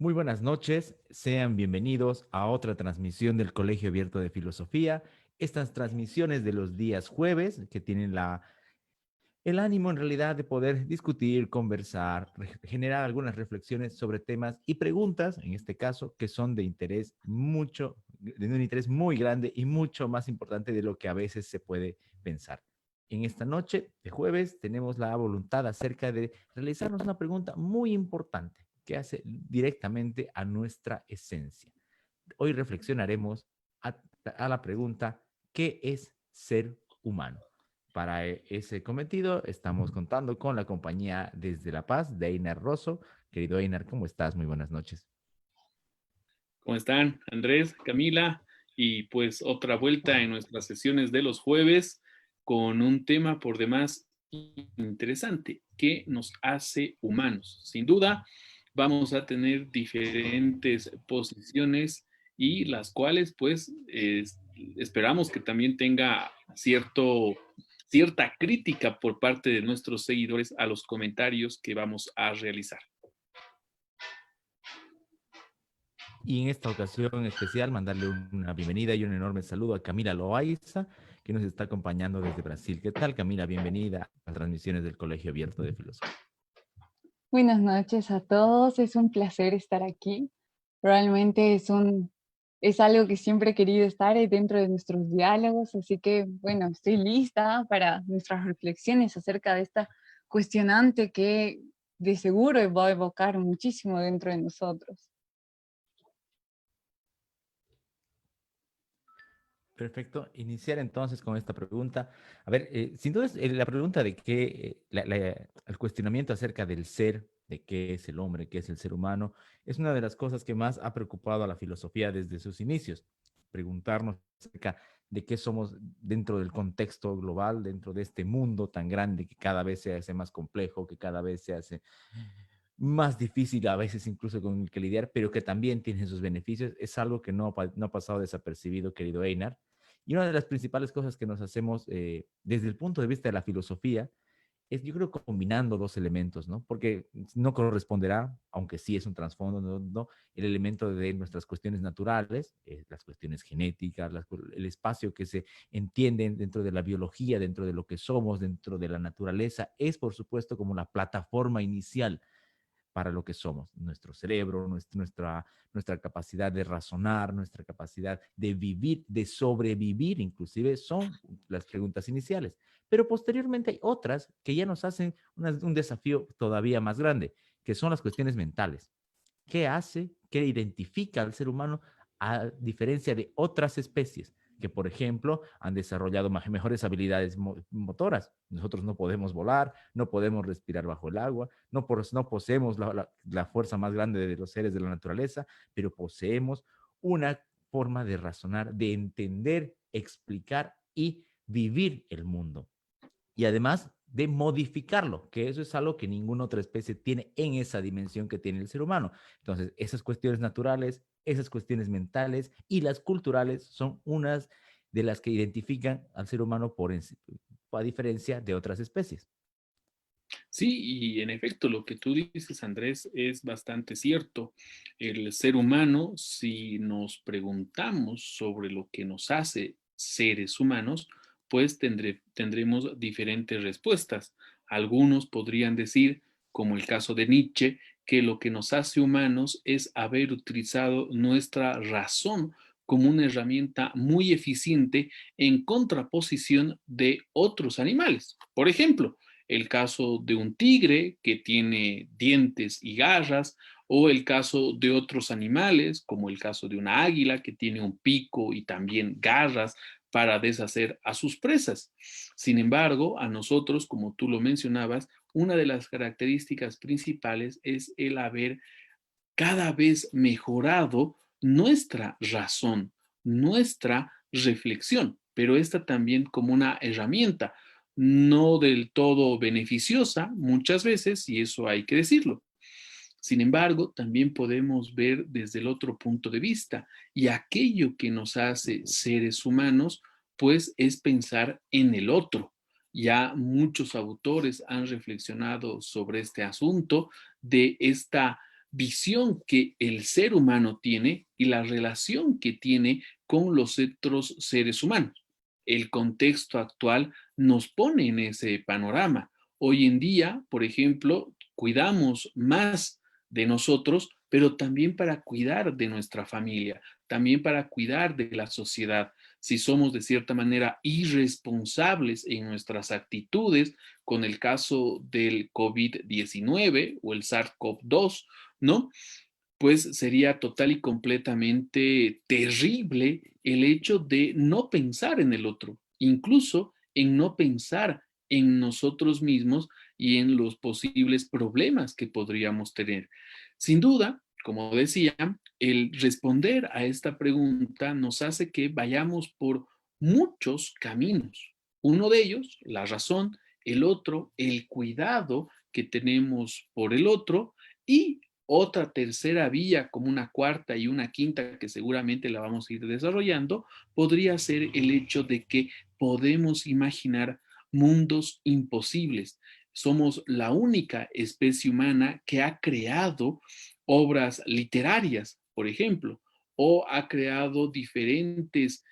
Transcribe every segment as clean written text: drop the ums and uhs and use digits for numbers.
Muy buenas noches, sean bienvenidos a otra transmisión del Colegio Abierto de Filosofía. Estas transmisiones de los días jueves que tienen el ánimo en realidad de poder discutir, conversar, generar algunas reflexiones sobre temas y preguntas, en este caso, que son de un interés muy grande y mucho más importante de lo que a veces se puede pensar. En esta noche de jueves tenemos la voluntad acerca de realizarnos una pregunta muy importante que hace directamente a nuestra esencia. Hoy reflexionaremos a la pregunta, ¿qué es ser humano? Para ese cometido estamos contando con la compañía desde La Paz de Einar Rosso. Querido Einar, ¿cómo estás? Muy buenas noches. ¿Cómo están, Andrés, Camila? Y pues otra vuelta en nuestras sesiones de los jueves con un tema por demás interesante, ¿qué nos hace humanos? Sin duda, vamos a tener diferentes posiciones y las cuales pues esperamos que también tenga cierta crítica por parte de nuestros seguidores a los comentarios que vamos a realizar. Y en esta ocasión especial, mandarle una bienvenida y un enorme saludo a Camila Loaiza, que nos está acompañando desde Brasil. ¿Qué tal, Camila? Bienvenida a las transmisiones del Colegio Abierto de Filosofía. Buenas noches a todos, es un placer estar aquí. Realmente es algo que siempre he querido estar dentro de nuestros diálogos, así que bueno, estoy lista para nuestras reflexiones acerca de esta cuestionante que de seguro va a evocar muchísimo dentro de nosotros. Perfecto. Iniciar entonces con esta pregunta. A ver, sin duda la pregunta de qué, el cuestionamiento acerca del ser, de qué es el hombre, qué es el ser humano, es una de las cosas que más ha preocupado a la filosofía desde sus inicios. Preguntarnos acerca de qué somos dentro del contexto global, dentro de este mundo tan grande que cada vez se hace más complejo, que cada vez se hace más difícil a veces incluso con el que lidiar, pero que también tiene sus beneficios, es algo que no ha pasado desapercibido, querido Einar. Y una de las principales cosas que nos hacemos desde el punto de vista de la filosofía es, yo creo, combinando dos elementos, ¿no? Porque no corresponderá, aunque sí es un trasfondo, ¿no? El elemento de nuestras cuestiones naturales, las cuestiones genéticas, el espacio que se entiende dentro de la biología, dentro de lo que somos, dentro de la naturaleza, es por supuesto como la plataforma inicial para lo que somos, nuestro cerebro, nuestra capacidad de razonar, nuestra capacidad de vivir, de sobrevivir, inclusive son las preguntas iniciales. Pero posteriormente hay otras que ya nos hacen un desafío todavía más grande, que son las cuestiones mentales. ¿Qué hace, qué identifica al ser humano a diferencia de otras especies? Que, por ejemplo, han desarrollado mejores habilidades motoras. Nosotros no podemos volar, no podemos respirar bajo el agua, no poseemos la fuerza más grande de los seres de la naturaleza, pero poseemos una forma de razonar, de entender, explicar y vivir el mundo. Y además de modificarlo, que eso es algo que ninguna otra especie tiene en esa dimensión que tiene el ser humano. Entonces, esas cuestiones naturales, esas cuestiones mentales y las culturales son unas de las que identifican al ser humano a diferencia de otras especies. Sí, y en efecto, lo que tú dices, Andrés, es bastante cierto. El ser humano, si nos preguntamos sobre lo que nos hace seres humanos, pues tendremos diferentes respuestas. Algunos podrían decir, como el caso de Nietzsche, que lo que nos hace humanos es haber utilizado nuestra razón como una herramienta muy eficiente en contraposición de otros animales. Por ejemplo, el caso de un tigre que tiene dientes y garras, o el caso de otros animales, como el caso de una águila que tiene un pico y también garras para deshacer a sus presas. Sin embargo, a nosotros, como tú lo mencionabas, una de las características principales es el haber cada vez mejorado nuestra razón, nuestra reflexión, pero esta también como una herramienta, no del todo beneficiosa muchas veces, y eso hay que decirlo. Sin embargo, también podemos ver desde el otro punto de vista, y aquello que nos hace seres humanos, pues es pensar en el otro. Ya muchos autores han reflexionado sobre este asunto de esta visión que el ser humano tiene y la relación que tiene con los otros seres humanos. El contexto actual nos pone en ese panorama. Hoy en día, por ejemplo, cuidamos más de nosotros, pero también para cuidar de nuestra familia, también para cuidar de la sociedad. Si somos de cierta manera irresponsables en nuestras actitudes, con el caso del COVID-19 o el SARS-CoV-2, ¿no? Pues sería total y completamente terrible el hecho de no pensar en el otro, incluso en no pensar en nosotros mismos y en los posibles problemas que podríamos tener. Sin duda, como decía, el responder a esta pregunta nos hace que vayamos por muchos caminos. Uno de ellos, la razón, el otro, el cuidado que tenemos por el otro y otra tercera vía, como una cuarta y una quinta que seguramente la vamos a ir desarrollando, podría ser el hecho de que podemos imaginar mundos imposibles. Somos la única especie humana que ha creado obras literarias, por ejemplo, o ha creado diferentes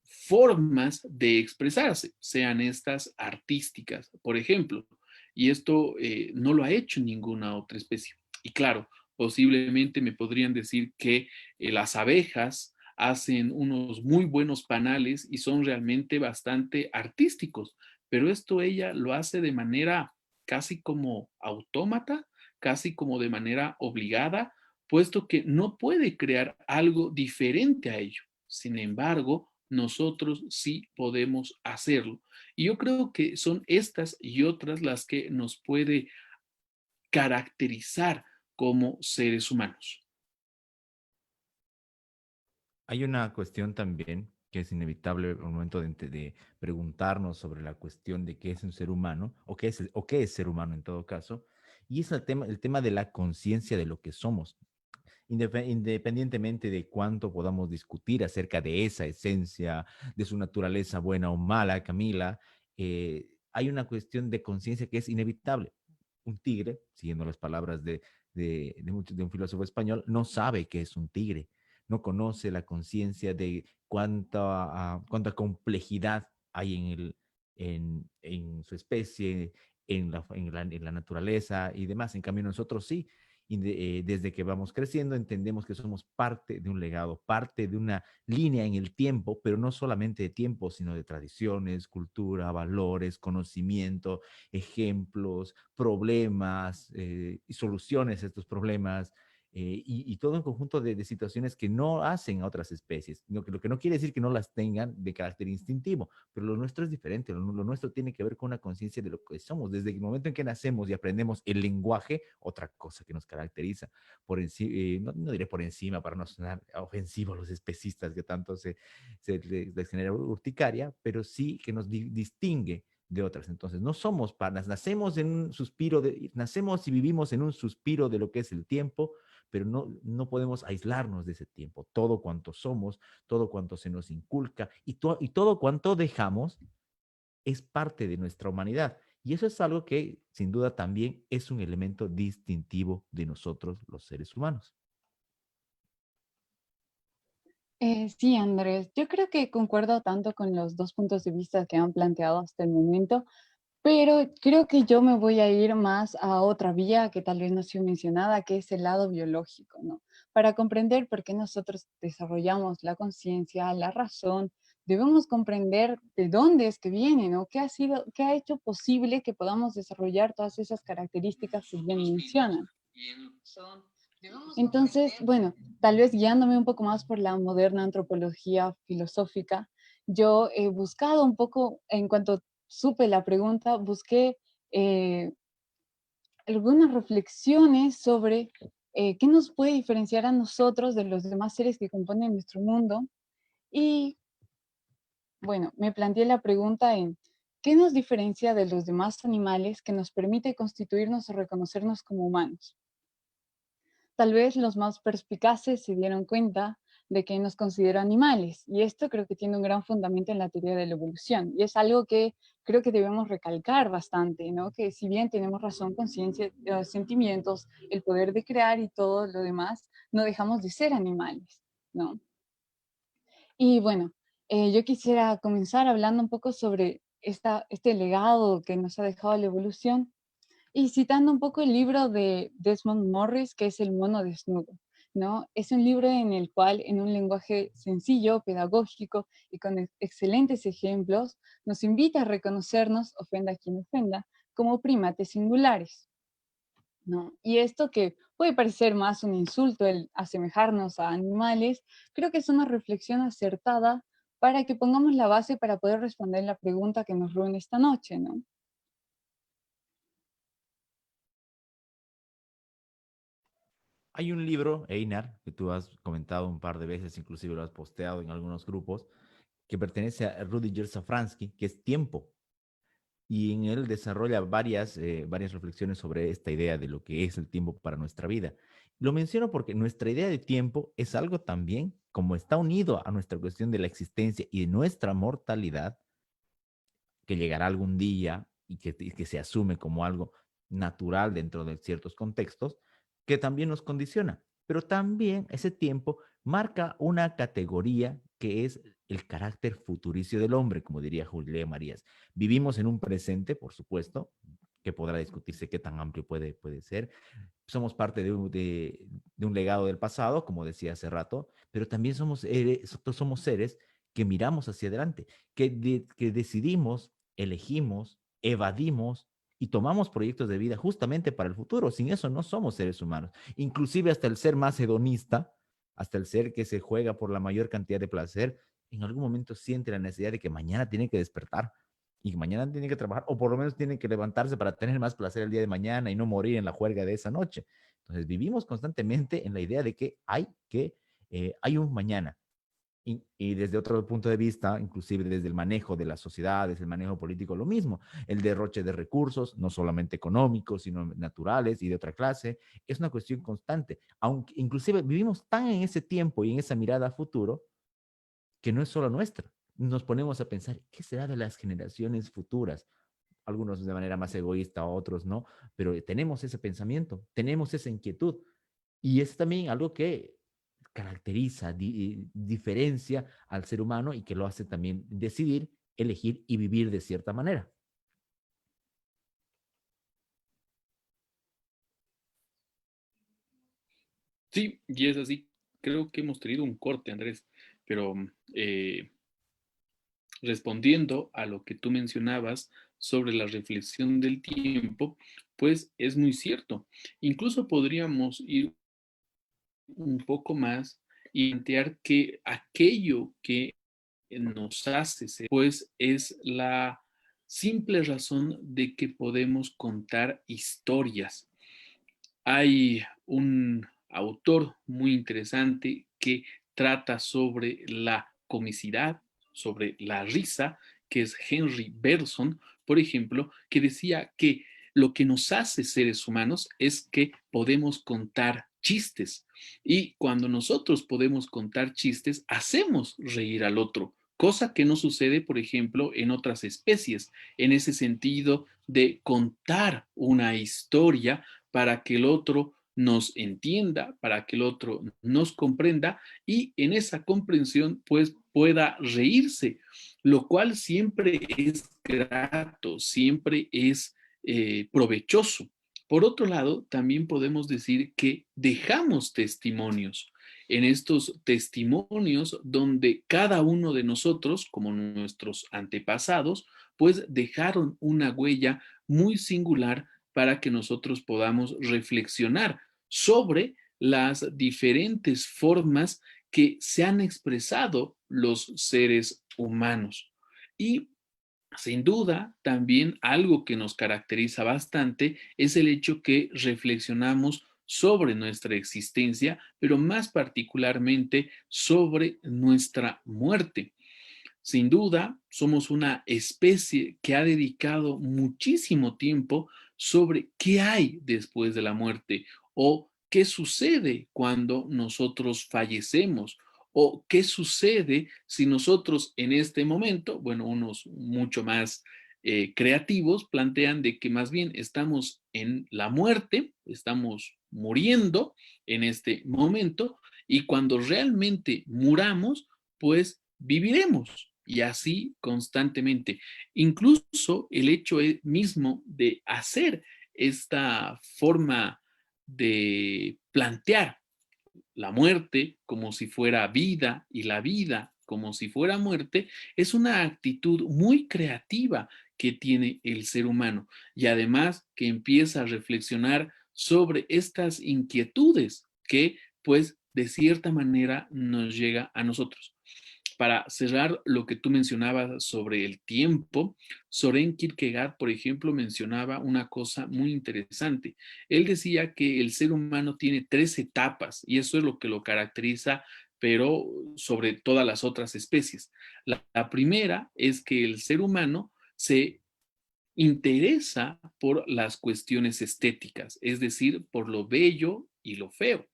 formas de expresarse, sean estas artísticas, por ejemplo. Y esto no lo ha hecho ninguna otra especie. Y claro, posiblemente me podrían decir que las abejas hacen unos muy buenos panales y son realmente bastante artísticos, pero esto ella lo hace de manera casi como autómata, casi como de manera obligada, puesto que no puede crear algo diferente a ello. Sin embargo, nosotros sí podemos hacerlo. Y yo creo que son estas y otras las que nos puede caracterizar como seres humanos. Hay una cuestión también que es inevitable al momento de preguntarnos sobre la cuestión de qué es un ser humano o qué es ser humano en todo caso, y es el tema de la conciencia de lo que somos. Independientemente de cuánto podamos discutir acerca de esa esencia, de su naturaleza buena o mala, Camila, hay una cuestión de conciencia que es inevitable. Un tigre, siguiendo las palabras de un filósofo español, no sabe qué es un tigre, no conoce la conciencia de cuánta complejidad hay en su especie, en la naturaleza y demás. En cambio, nosotros sí, desde que vamos creciendo, entendemos que somos parte de un legado, parte de una línea en el tiempo, pero no solamente de tiempo, sino de tradiciones, cultura, valores, conocimiento, ejemplos, problemas y soluciones a estos problemas. Y todo un conjunto de situaciones que no hacen a otras especies, lo que no quiere decir que no las tengan de carácter instintivo, pero lo nuestro es diferente, lo nuestro tiene que ver con una conciencia de lo que somos, desde el momento en que nacemos y aprendemos el lenguaje, otra cosa que nos caracteriza, no diré por encima para no sonar ofensivo a los especistas que tanto les genera urticaria, pero sí que nos distingue de otras. Entonces, no somos panas, nacemos y vivimos en un suspiro de lo que es el tiempo, pero no podemos aislarnos de ese tiempo. Todo cuanto somos, todo cuanto se nos inculca y todo cuanto dejamos es parte de nuestra humanidad. Y eso es algo que sin duda también es un elemento distintivo de nosotros los seres humanos. Sí, Andrés, yo creo que concuerdo tanto con los dos puntos de vista que han planteado hasta el momento, pero creo que yo me voy a ir más a otra vía que tal vez no ha sido mencionada, que es el lado biológico, ¿no? Para comprender por qué nosotros desarrollamos la conciencia, la razón, debemos comprender de dónde es que viene, ¿no? ¿Qué ha hecho posible que podamos desarrollar todas esas características que bien mencionan? Entonces, bueno, tal vez guiándome un poco más por la moderna antropología filosófica, yo he buscado un poco, en cuanto supe la pregunta, busqué eh, algunas reflexiones sobre qué nos puede diferenciar a nosotros de los demás seres que componen nuestro mundo. Y bueno, me planteé la pregunta en ¿qué nos diferencia de los demás animales que nos permite constituirnos o reconocernos como humanos? Tal vez los más perspicaces se dieron cuenta de que nos considera animales. Y esto creo que tiene un gran fundamento en la teoría de la evolución. Y es algo que creo que debemos recalcar bastante, ¿no? Que si bien tenemos razón, conciencia, sentimientos, el poder de crear y todo lo demás, no dejamos de ser animales, ¿no? Y bueno, yo quisiera comenzar hablando un poco sobre este legado que nos ha dejado la evolución y citando un poco el libro de Desmond Morris, que es El mono desnudo, ¿no? Es un libro en el cual, en un lenguaje sencillo, pedagógico y con excelentes ejemplos, nos invita a reconocernos, ofenda a quien ofenda, como primates singulares, ¿no? Y esto que puede parecer más un insulto, el asemejarnos a animales, creo que es una reflexión acertada para que pongamos la base para poder responder la pregunta que nos reúne esta noche, ¿no? Hay un libro, Einar, que tú has comentado un par de veces, inclusive lo has posteado en algunos grupos, que pertenece a Rudiger Safransky, que es Tiempo. Y en él desarrolla varias reflexiones sobre esta idea de lo que es el tiempo para nuestra vida. Lo menciono porque nuestra idea de tiempo es algo también, como está unido a nuestra cuestión de la existencia y de nuestra mortalidad, que llegará algún día y que se asume como algo natural dentro de ciertos contextos, que también nos condiciona. Pero también ese tiempo marca una categoría que es el carácter futuricio del hombre, como diría Julián Marías. Vivimos en un presente, por supuesto, que podrá discutirse qué tan amplio puede ser. Somos parte de un legado del pasado, como decía hace rato, pero también somos seres que miramos hacia adelante, que decidimos, elegimos, evadimos y tomamos proyectos de vida justamente para el futuro. Sin eso no somos seres humanos. Inclusive hasta el ser más hedonista, hasta el ser que se juega por la mayor cantidad de placer, en algún momento siente la necesidad de que mañana tiene que despertar y que mañana tiene que trabajar, o por lo menos tiene que levantarse para tener más placer el día de mañana y no morir en la juerga de esa noche. Entonces vivimos constantemente en la idea de que hay un mañana. Y desde otro punto de vista, inclusive desde el manejo de las sociedades, el manejo político, lo mismo, el derroche de recursos, no solamente económicos, sino naturales y de otra clase, es una cuestión constante. Aunque inclusive vivimos tan en ese tiempo y en esa mirada a futuro que no es solo nuestra. Nos ponemos a pensar, ¿qué será de las generaciones futuras? Algunos de manera más egoísta, otros no, pero tenemos ese pensamiento, tenemos esa inquietud. Y es también algo que caracteriza, diferencia al ser humano y que lo hace también decidir, elegir y vivir de cierta manera. Sí, y es así. Creo que hemos tenido un corte, Andrés, pero eh, respondiendo a lo que tú mencionabas sobre la reflexión del tiempo, pues es muy cierto. Incluso podríamos ir un poco más y plantear que aquello que nos hace ser, pues es la simple razón de que podemos contar historias. Hay un autor muy interesante que trata sobre la comicidad, sobre la risa, que es Henry Bergson, por ejemplo, que decía que lo que nos hace seres humanos es que podemos contar chistes. Y cuando nosotros podemos contar chistes, hacemos reír al otro, cosa que no sucede, por ejemplo, en otras especies, en ese sentido de contar una historia para que el otro nos entienda, para que el otro nos comprenda y en esa comprensión pues pueda reírse, lo cual siempre es grato, siempre es provechoso. Por otro lado, también podemos decir que dejamos testimonios. En estos testimonios donde cada uno de nosotros, como nuestros antepasados, pues dejaron una huella muy singular para que nosotros podamos reflexionar sobre las diferentes formas que se han expresado los seres humanos. Y sin duda, también algo que nos caracteriza bastante es el hecho que reflexionamos sobre nuestra existencia, pero más particularmente sobre nuestra muerte. Sin duda, somos una especie que ha dedicado muchísimo tiempo sobre qué hay después de la muerte o qué sucede cuando nosotros fallecemos ¿O qué sucede si nosotros en este momento, bueno, unos mucho más creativos, plantean de que más bien estamos en la muerte, estamos muriendo en este momento, y cuando realmente muramos, pues viviremos, y así constantemente. Incluso el hecho mismo de hacer esta forma de plantear la muerte como si fuera vida y la vida como si fuera muerte, es una actitud muy creativa que tiene el ser humano, y además que empieza a reflexionar sobre estas inquietudes que pues de cierta manera nos llega a nosotros. Para cerrar lo que tú mencionabas sobre el tiempo, Soren Kierkegaard, por ejemplo, mencionaba una cosa muy interesante. Él decía que el ser humano tiene 3 etapas, y eso es lo que lo caracteriza, pero sobre todas las otras especies. La primera es que el ser humano se interesa por las cuestiones estéticas, es decir, por lo bello y lo feo.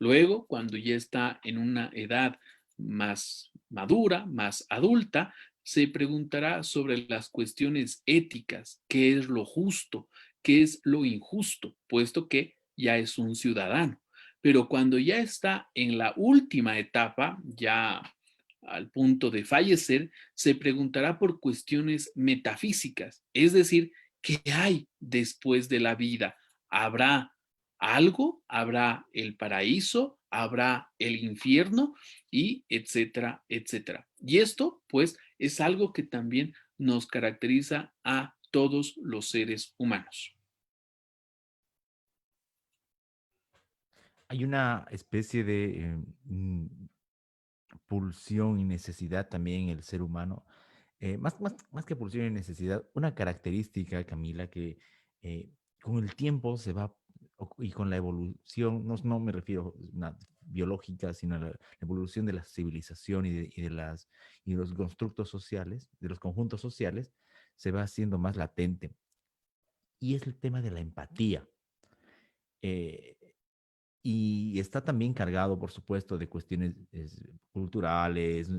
Luego, cuando ya está en una edad más madura, más adulta, se preguntará sobre las cuestiones éticas, qué es lo justo, qué es lo injusto, puesto que ya es un ciudadano. Pero cuando ya está en la última etapa, ya al punto de fallecer, se preguntará por cuestiones metafísicas, es decir, ¿qué hay después de la vida? ¿Habrá algo? ¿Habrá el paraíso? ¿Habrá el infierno? Y etcétera, etcétera. Y esto, pues, es algo que también nos caracteriza a todos los seres humanos. Hay una especie de pulsión y necesidad también en el ser humano, más que pulsión y necesidad, una característica, Camila, que eh, con el tiempo se va, y con la evolución, no me refiero a una biológica, sino a la evolución de la civilización y de los constructos sociales, de los conjuntos sociales, se va haciendo más latente. Y es el tema de la empatía. Eh, y está también cargado, por supuesto, de cuestiones culturales,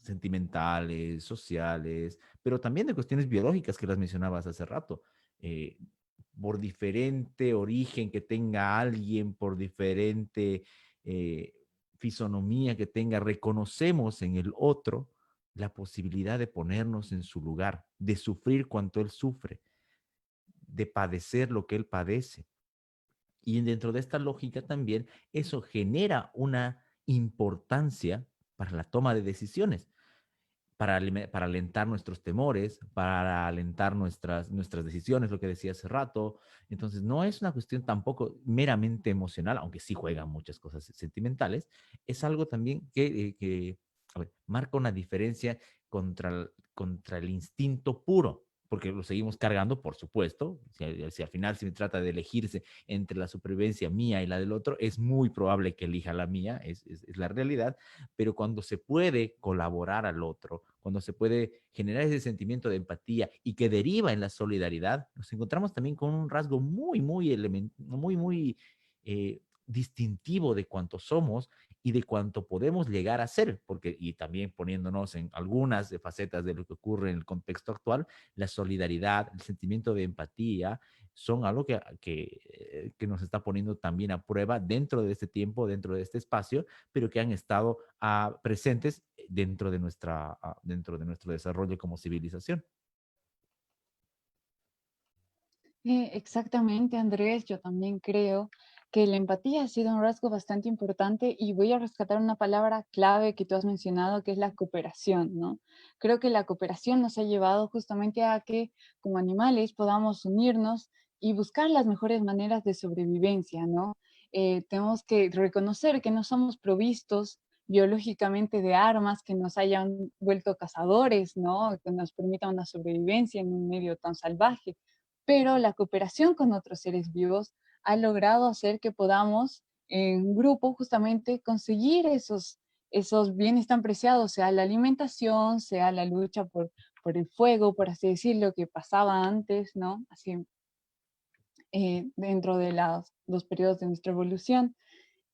sentimentales, sociales, pero también de cuestiones biológicas que las mencionabas hace rato. Eh, por diferente origen que tenga alguien, por diferente eh, fisonomía que tenga, reconocemos en el otro la posibilidad de ponernos en su lugar, de sufrir cuanto él sufre, de padecer lo que él padece. Y dentro de esta lógica también eso genera una importancia para la toma de decisiones, para alentar nuestros temores, para alentar nuestras decisiones, lo que decía hace rato. Entonces, no es una cuestión tampoco meramente emocional, aunque sí juegan muchas cosas sentimentales, es algo también que a ver, marca una diferencia contra el instinto puro, porque lo seguimos cargando, por supuesto. Si al final se trata de elegirse entre la supervivencia mía y la del otro, es muy probable que elija la mía, es la realidad, pero cuando se puede colaborar al otro, cuando se puede generar ese sentimiento de empatía y que deriva en la solidaridad, nos encontramos también con un rasgo muy distintivo de cuánto somos y de cuánto podemos llegar a ser, porque, y también poniéndonos en algunas facetas de lo que ocurre en el contexto actual, la solidaridad, el sentimiento de empatía, son algo que nos está poniendo también a prueba dentro de este tiempo, dentro de este espacio, pero que han estado presentes dentro de nuestro desarrollo como civilización. Exactamente, Andrés, yo también creo que la empatía ha sido un rasgo bastante importante y voy a rescatar una palabra clave que tú has mencionado, que es la cooperación, ¿no? Creo que la cooperación nos ha llevado justamente a que como animales podamos unirnos y buscar las mejores maneras de sobrevivencia, ¿no? Tenemos que reconocer que no somos provistos biológicamente de armas que nos hayan vuelto cazadores, ¿no? Que nos permitan una sobrevivencia en un medio tan salvaje, pero la cooperación con otros seres vivos ha logrado hacer que podamos en grupo justamente conseguir esos bienes tan preciados, sea la alimentación, sea la lucha por el fuego, por así decirlo, que pasaba antes, ¿no? Así, dentro de los periodos de nuestra evolución.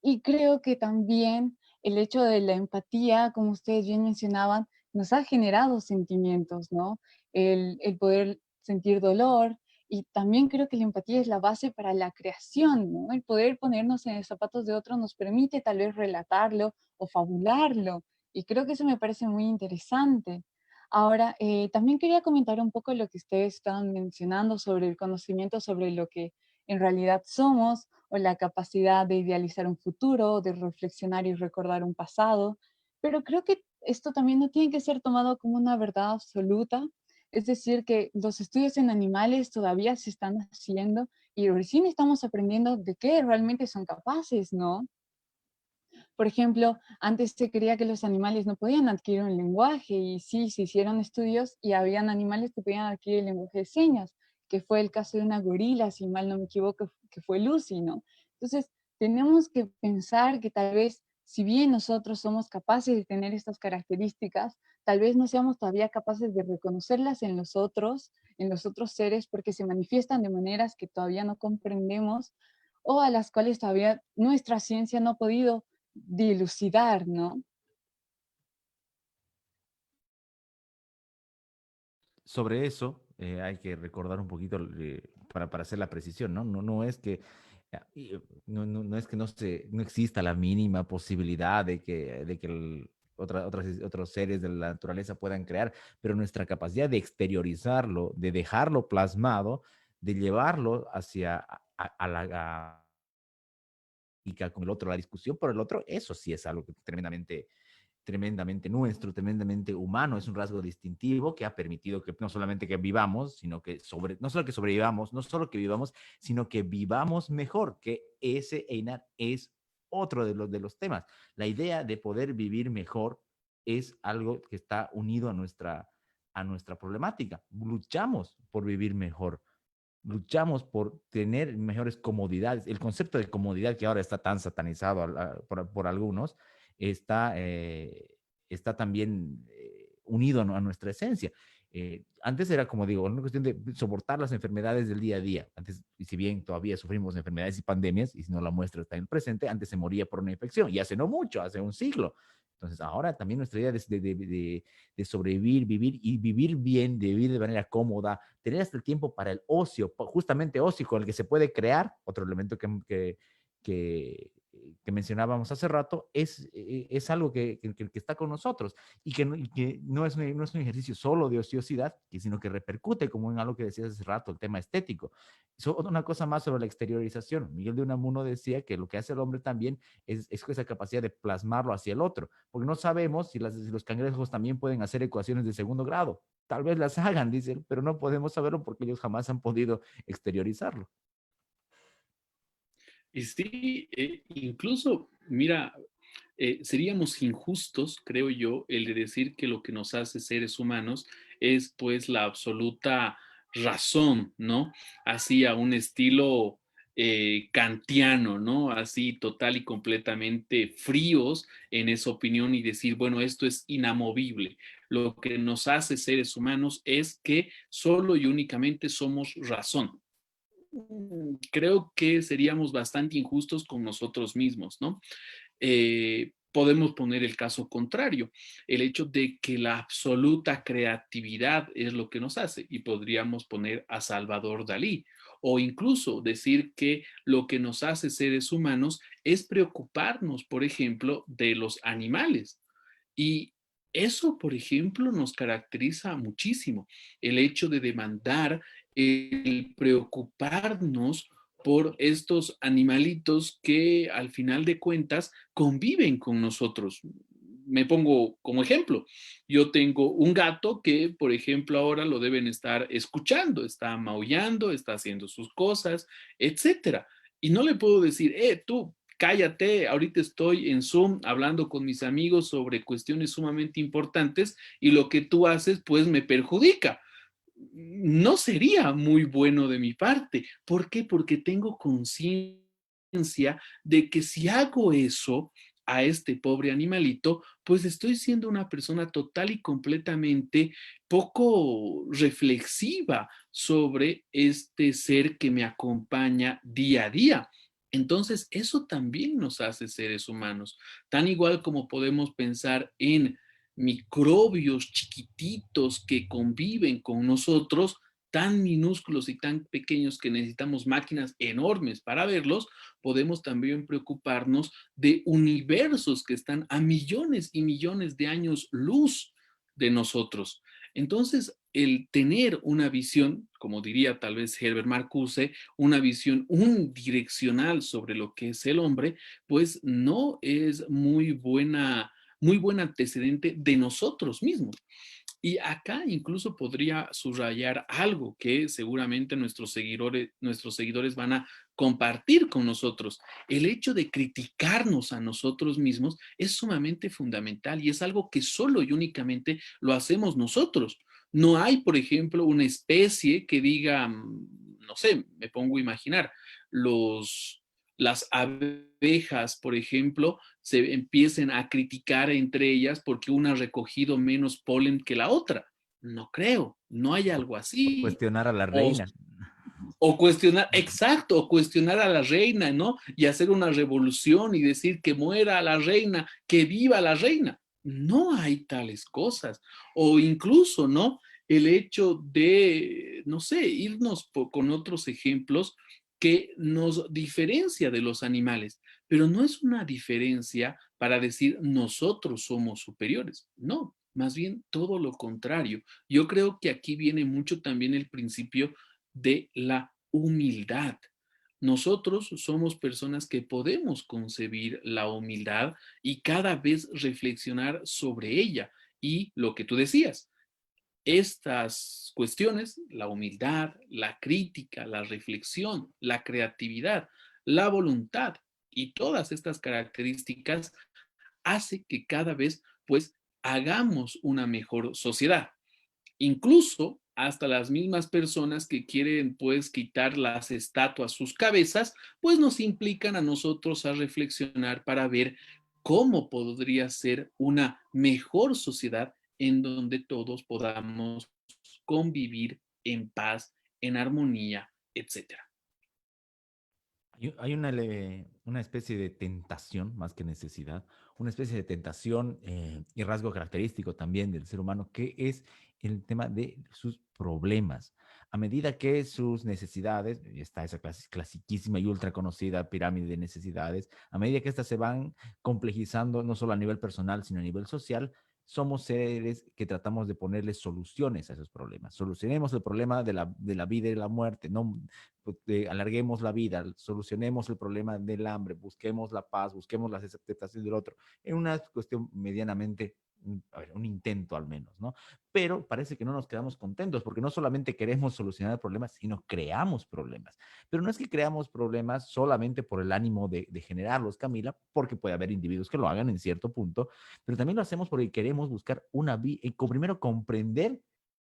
Y creo que también el hecho de la empatía, como ustedes bien mencionaban, nos ha generado sentimientos, ¿no? El poder sentir dolor, y también creo que la empatía es la base para la creación, ¿no? El poder ponernos en los zapatos de otro nos permite tal vez relatarlo o fabularlo, y creo que eso me parece muy interesante. Ahora, también quería comentar un poco lo que ustedes estaban mencionando sobre el conocimiento sobre lo que en realidad somos, o la capacidad de idealizar un futuro, de reflexionar y recordar un pasado, pero creo que esto también no tiene que ser tomado como una verdad absoluta, es decir, que los estudios en animales todavía se están haciendo y recién estamos aprendiendo de qué realmente son capaces, ¿no? Por ejemplo, antes se creía que los animales no podían adquirir un lenguaje y sí, se hicieron estudios y habían animales que podían adquirir el lenguaje de señas, que fue el caso de una gorila, si mal no me equivoco, que fue Lucy, ¿no? Entonces, tenemos que pensar que tal vez, si bien nosotros somos capaces de tener estas características, tal vez no seamos todavía capaces de reconocerlas en los otros seres, porque se manifiestan de maneras que todavía no comprendemos o a las cuales todavía nuestra ciencia no ha podido dilucidar, ¿no? Sobre eso hay que recordar un poquito para hacer la precisión, ¿no? No es que no es que no exista la mínima posibilidad de que otros seres de la naturaleza puedan crear, pero nuestra capacidad de exteriorizarlo, de dejarlo plasmado, de llevarlo hacia a la y con el otro, la discusión por el otro, eso sí es algo que tremendamente nuestro, tremendamente humano, es un rasgo distintivo que ha permitido que no solamente que vivamos, no solo que sobrevivamos, no solo que vivamos, sino que vivamos mejor, que ese, Einar, es otro de los temas. La idea de poder vivir mejor es algo que está unido a nuestra problemática. Luchamos por vivir mejor, luchamos por tener mejores comodidades. El concepto de comodidad que ahora está tan satanizado por algunos, está también unido a nuestra esencia. Antes era, como digo, una cuestión de soportar las enfermedades del día a día. Antes, y si bien todavía sufrimos enfermedades y pandemias, y si no la muestra está en el presente, antes se moría por una infección, y hace no mucho, hace un siglo. Entonces, ahora también nuestra idea de sobrevivir, vivir y vivir bien, de vivir de manera cómoda, tener hasta el tiempo para el ocio, justamente ocio con el que se puede crear, otro elemento que, que mencionábamos hace rato, es algo que está con nosotros y que no es un ejercicio solo de ociosidad, sino que repercute, como en algo que decías hace rato, el tema estético. Una cosa más sobre la exteriorización. Miguel de Unamuno decía que lo que hace el hombre también es esa capacidad de plasmarlo hacia el otro, porque no sabemos si los cangrejos también pueden hacer ecuaciones de segundo grado. Tal vez las hagan, dicen, pero no podemos saberlo porque ellos jamás han podido exteriorizarlo. Y sí, incluso, mira, seríamos injustos, creo yo, el de decir que lo que nos hace seres humanos es pues la absoluta razón, ¿no? Así a un estilo kantiano, ¿no? Así total y completamente fríos en esa opinión y decir, bueno, esto es inamovible. Lo que nos hace seres humanos es que solo y únicamente somos razón. Creo que seríamos bastante injustos con nosotros mismos, ¿no? Podemos poner el caso contrario, el hecho de que la absoluta creatividad es lo que nos hace, y podríamos poner a Salvador Dalí, o incluso decir que lo que nos hace seres humanos es preocuparnos, por ejemplo, de los animales. Y eso, por ejemplo, nos caracteriza muchísimo, el hecho de demandar, el preocuparnos por estos animalitos que al final de cuentas conviven con nosotros. Me pongo como ejemplo, yo tengo un gato que, por ejemplo, ahora lo deben estar escuchando, está maullando, está haciendo sus cosas, etcétera. Y no le puedo decir, tú, cállate, ahorita estoy en Zoom hablando con mis amigos sobre cuestiones sumamente importantes y lo que tú haces pues me perjudica. No sería muy bueno de mi parte. ¿Por qué? Porque tengo conciencia de que si hago eso a este pobre animalito, pues estoy siendo una persona total y completamente poco reflexiva sobre este ser que me acompaña día a día. Entonces, eso también nos hace seres humanos, tan igual como podemos pensar en microbios chiquititos que conviven con nosotros, tan minúsculos y tan pequeños que necesitamos máquinas enormes para verlos, podemos también preocuparnos de universos que están a millones y millones de años luz de nosotros. Entonces, el tener una visión, como diría tal vez Herbert Marcuse, una visión unidireccional sobre lo que es el hombre, pues no es muy buen antecedente de nosotros mismos. Y acá incluso podría subrayar algo que seguramente nuestros seguidores van a compartir con nosotros. El hecho de criticarnos a nosotros mismos es sumamente fundamental y es algo que solo y únicamente lo hacemos nosotros. No hay, por ejemplo, una especie que diga, no sé, me pongo a imaginar, las abejas, por ejemplo, se empiecen a criticar entre ellas porque una ha recogido menos polen que la otra. No creo, no hay algo O así. cuestionar a la O, reina. o cuestionar, exacto, o cuestionar a la reina, ¿no? Y hacer una revolución y decir que muera la reina, que viva la reina. No hay tales cosas. O incluso, ¿no? El hecho de, no sé, irnos con otros ejemplos que nos diferencia de los animales, pero no es una diferencia para decir nosotros somos superiores, no, más bien todo lo contrario. Yo creo que aquí viene mucho también el principio de la humildad. Nosotros somos personas que podemos concebir la humildad y cada vez reflexionar sobre ella. Y lo que tú decías, estas cuestiones, la humildad, la crítica, la reflexión, la creatividad, la voluntad y todas estas características hace que cada vez pues hagamos una mejor sociedad. Incluso hasta las mismas personas que quieren pues quitar las estatuas a sus cabezas, pues nos implican a nosotros a reflexionar para ver cómo podría ser una mejor sociedad en donde todos podamos convivir en paz, en armonía, etcétera. Hay una especie de tentación, más que necesidad, una especie de tentación y rasgo característico también del ser humano, que es el tema de sus problemas. A medida que sus necesidades, y está esa clasiquísima y ultra conocida pirámide de necesidades, a medida que estas se van complejizando, no solo a nivel personal, sino a nivel social, somos seres que tratamos de ponerle soluciones a esos problemas. Solucionemos el problema de la vida y la muerte, no alarguemos la vida, solucionemos el problema del hambre, busquemos la paz, busquemos la aceptación del otro, en una cuestión medianamente, a ver, un intento al menos, ¿no? Pero parece que no nos quedamos contentos porque no solamente queremos solucionar problemas, sino creamos problemas. Pero no es que creamos problemas solamente por el ánimo de generarlos, Camila, porque puede haber individuos que lo hagan en cierto punto, pero también lo hacemos porque queremos buscar una vida, primero comprender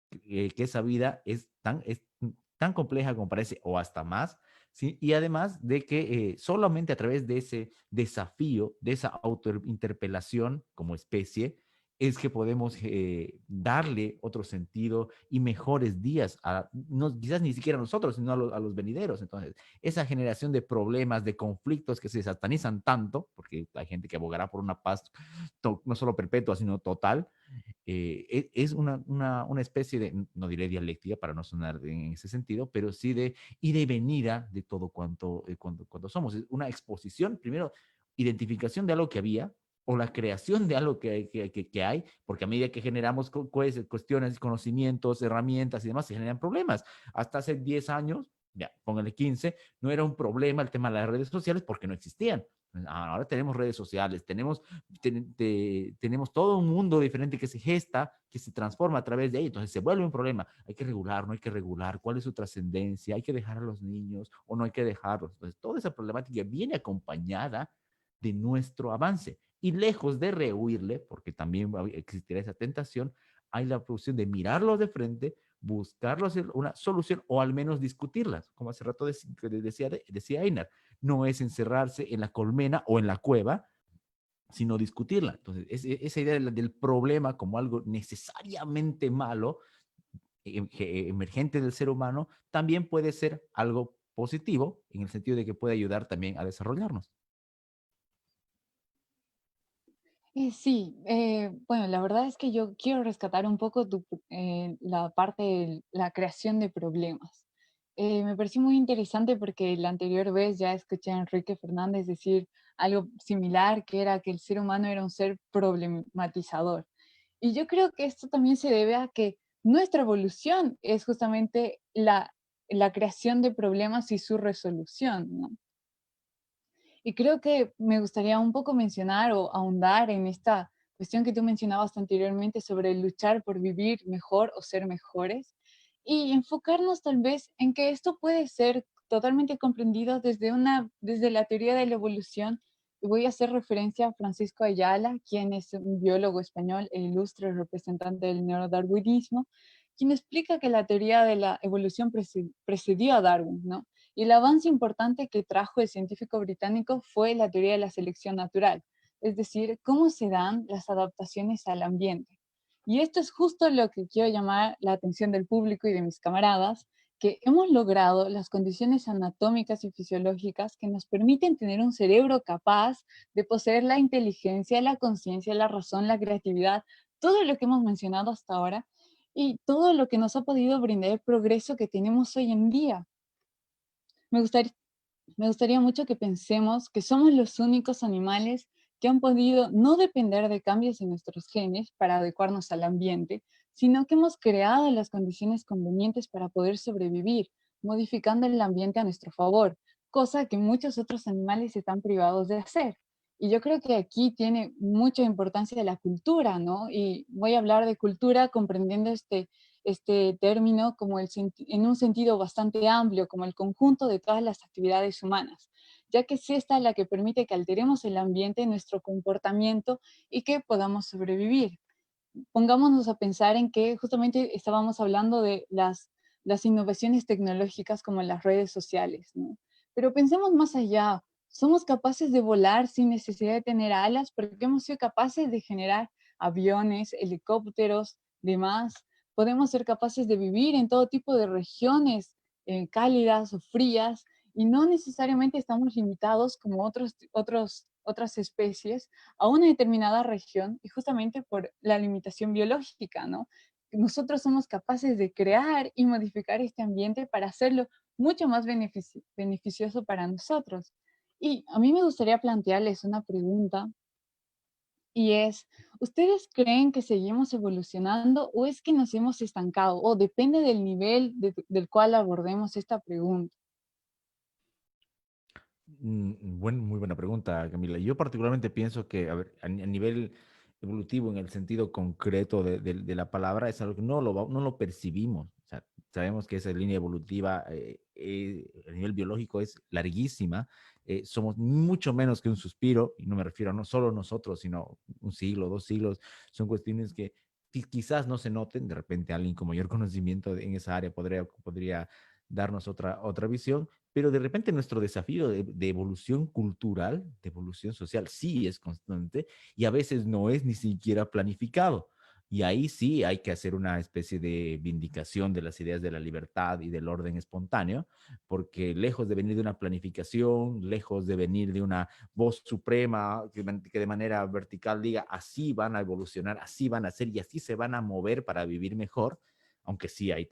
que esa vida es tan compleja como parece, o hasta más, ¿sí? Y además de que solamente a través de ese desafío, de esa autointerpelación como especie, es que podemos darle otro sentido y mejores días, no, quizás ni siquiera a nosotros, sino a los venideros. Entonces, esa generación de problemas, de conflictos que se satanizan tanto, porque hay gente que abogará por una paz no solo perpetua, sino total, es una especie de, no diré dialéctica para no sonar en ese sentido, pero sí de ida y venida de todo cuanto somos. Es una exposición, primero, identificación de algo que había o la creación de algo que hay, porque a medida que generamos cuestiones, conocimientos, herramientas y demás, se generan problemas. Hasta hace 10 años, ya, póngale 15, no era un problema el tema de las redes sociales porque no existían. Ahora tenemos redes sociales, tenemos todo un mundo diferente que se gesta, que se transforma a través de ahí. Entonces se vuelve un problema. Hay que regular, no hay que regular. ¿Cuál es su trascendencia? ¿Hay que dejar a los niños o no hay que dejarlos? Entonces toda esa problemática viene acompañada de nuestro avance. Y lejos de rehuirle, porque también existirá esa tentación, hay la producción de mirarlos de frente, buscarlos una solución o al menos discutirlas, como hace rato decía Einar, no es encerrarse en la colmena o en la cueva, sino discutirla. Entonces, esa idea del problema como algo necesariamente malo, emergente del ser humano, también puede ser algo positivo en el sentido de que puede ayudar también a desarrollarnos. Sí, bueno, la verdad es que yo quiero rescatar un poco la parte de la creación de problemas. Me pareció muy interesante porque la anterior vez ya escuché a Enrique Fernández decir algo similar, que era que el ser humano era un ser problematizador. Y yo creo que esto también se debe a que nuestra evolución es justamente la creación de problemas y su resolución, ¿no? Y creo que me gustaría un poco mencionar o ahondar en esta cuestión que tú mencionabas anteriormente sobre luchar por vivir mejor o ser mejores y enfocarnos tal vez en que esto puede ser totalmente comprendido desde la teoría de la evolución. Y voy a hacer referencia a Francisco Ayala, quien es un biólogo español e ilustre representante del neodarwinismo, quien explica que la teoría de la evolución precedió a Darwin, ¿no? Y el avance importante que trajo el científico británico fue la teoría de la selección natural, es decir, cómo se dan las adaptaciones al ambiente. Y esto es justo lo que quiero llamar la atención del público y de mis camaradas, que hemos logrado las condiciones anatómicas y fisiológicas que nos permiten tener un cerebro capaz de poseer la inteligencia, la conciencia, la razón, la creatividad, todo lo que hemos mencionado hasta ahora y todo lo que nos ha podido brindar el progreso que tenemos hoy en día. Me gustaría, me gustaría mucho que pensemos que somos los únicos animales que han podido no depender de cambios en nuestros genes para adecuarnos al ambiente, sino que hemos creado las condiciones convenientes para poder sobrevivir, modificando el ambiente a nuestro favor, cosa que muchos otros animales están privados de hacer. Y yo creo que aquí tiene mucha importancia la cultura, ¿no? Y voy a hablar de cultura comprendiendo este término como en un sentido bastante amplio, como el conjunto de todas las actividades humanas, ya que es esta la que permite que alteremos el ambiente, nuestro comportamiento y que podamos sobrevivir. Pongámonos a pensar en que justamente estábamos hablando de las innovaciones tecnológicas como las redes sociales, ¿no? Pero pensemos más allá. Somos capaces de volar sin necesidad de tener alas porque hemos sido capaces de generar aviones, helicópteros, demás. Podemos ser capaces de vivir en todo tipo de regiones cálidas o frías y no necesariamente estamos limitados como otras especies a una determinada región y justamente por la limitación biológica, ¿no? Nosotros somos capaces de crear y modificar este ambiente para hacerlo mucho más beneficioso para nosotros. Y a mí me gustaría plantearles una pregunta y es, ¿ustedes creen que seguimos evolucionando o es que nos hemos estancado? O depende del nivel del cual abordemos esta pregunta. Muy buena pregunta, Camila. Yo particularmente pienso que, a ver, a nivel evolutivo, en el sentido concreto de la palabra, es algo que no lo percibimos. O sea, sabemos que esa línea evolutiva a nivel biológico es larguísima. Somos mucho menos que un suspiro, y no me refiero a no solo nosotros, sino un siglo, 2 siglos. Son cuestiones que quizás no se noten. De repente alguien con mayor conocimiento en esa área podría darnos otra visión, pero de repente nuestro desafío de evolución cultural, de evolución social, sí es constante y a veces no es ni siquiera planificado. Y ahí sí hay que hacer una especie de vindicación de las ideas de la libertad y del orden espontáneo, porque lejos de venir de una planificación, lejos de venir de una voz suprema que de manera vertical diga, así van a evolucionar, así van a ser y así se van a mover para vivir mejor, aunque sí hay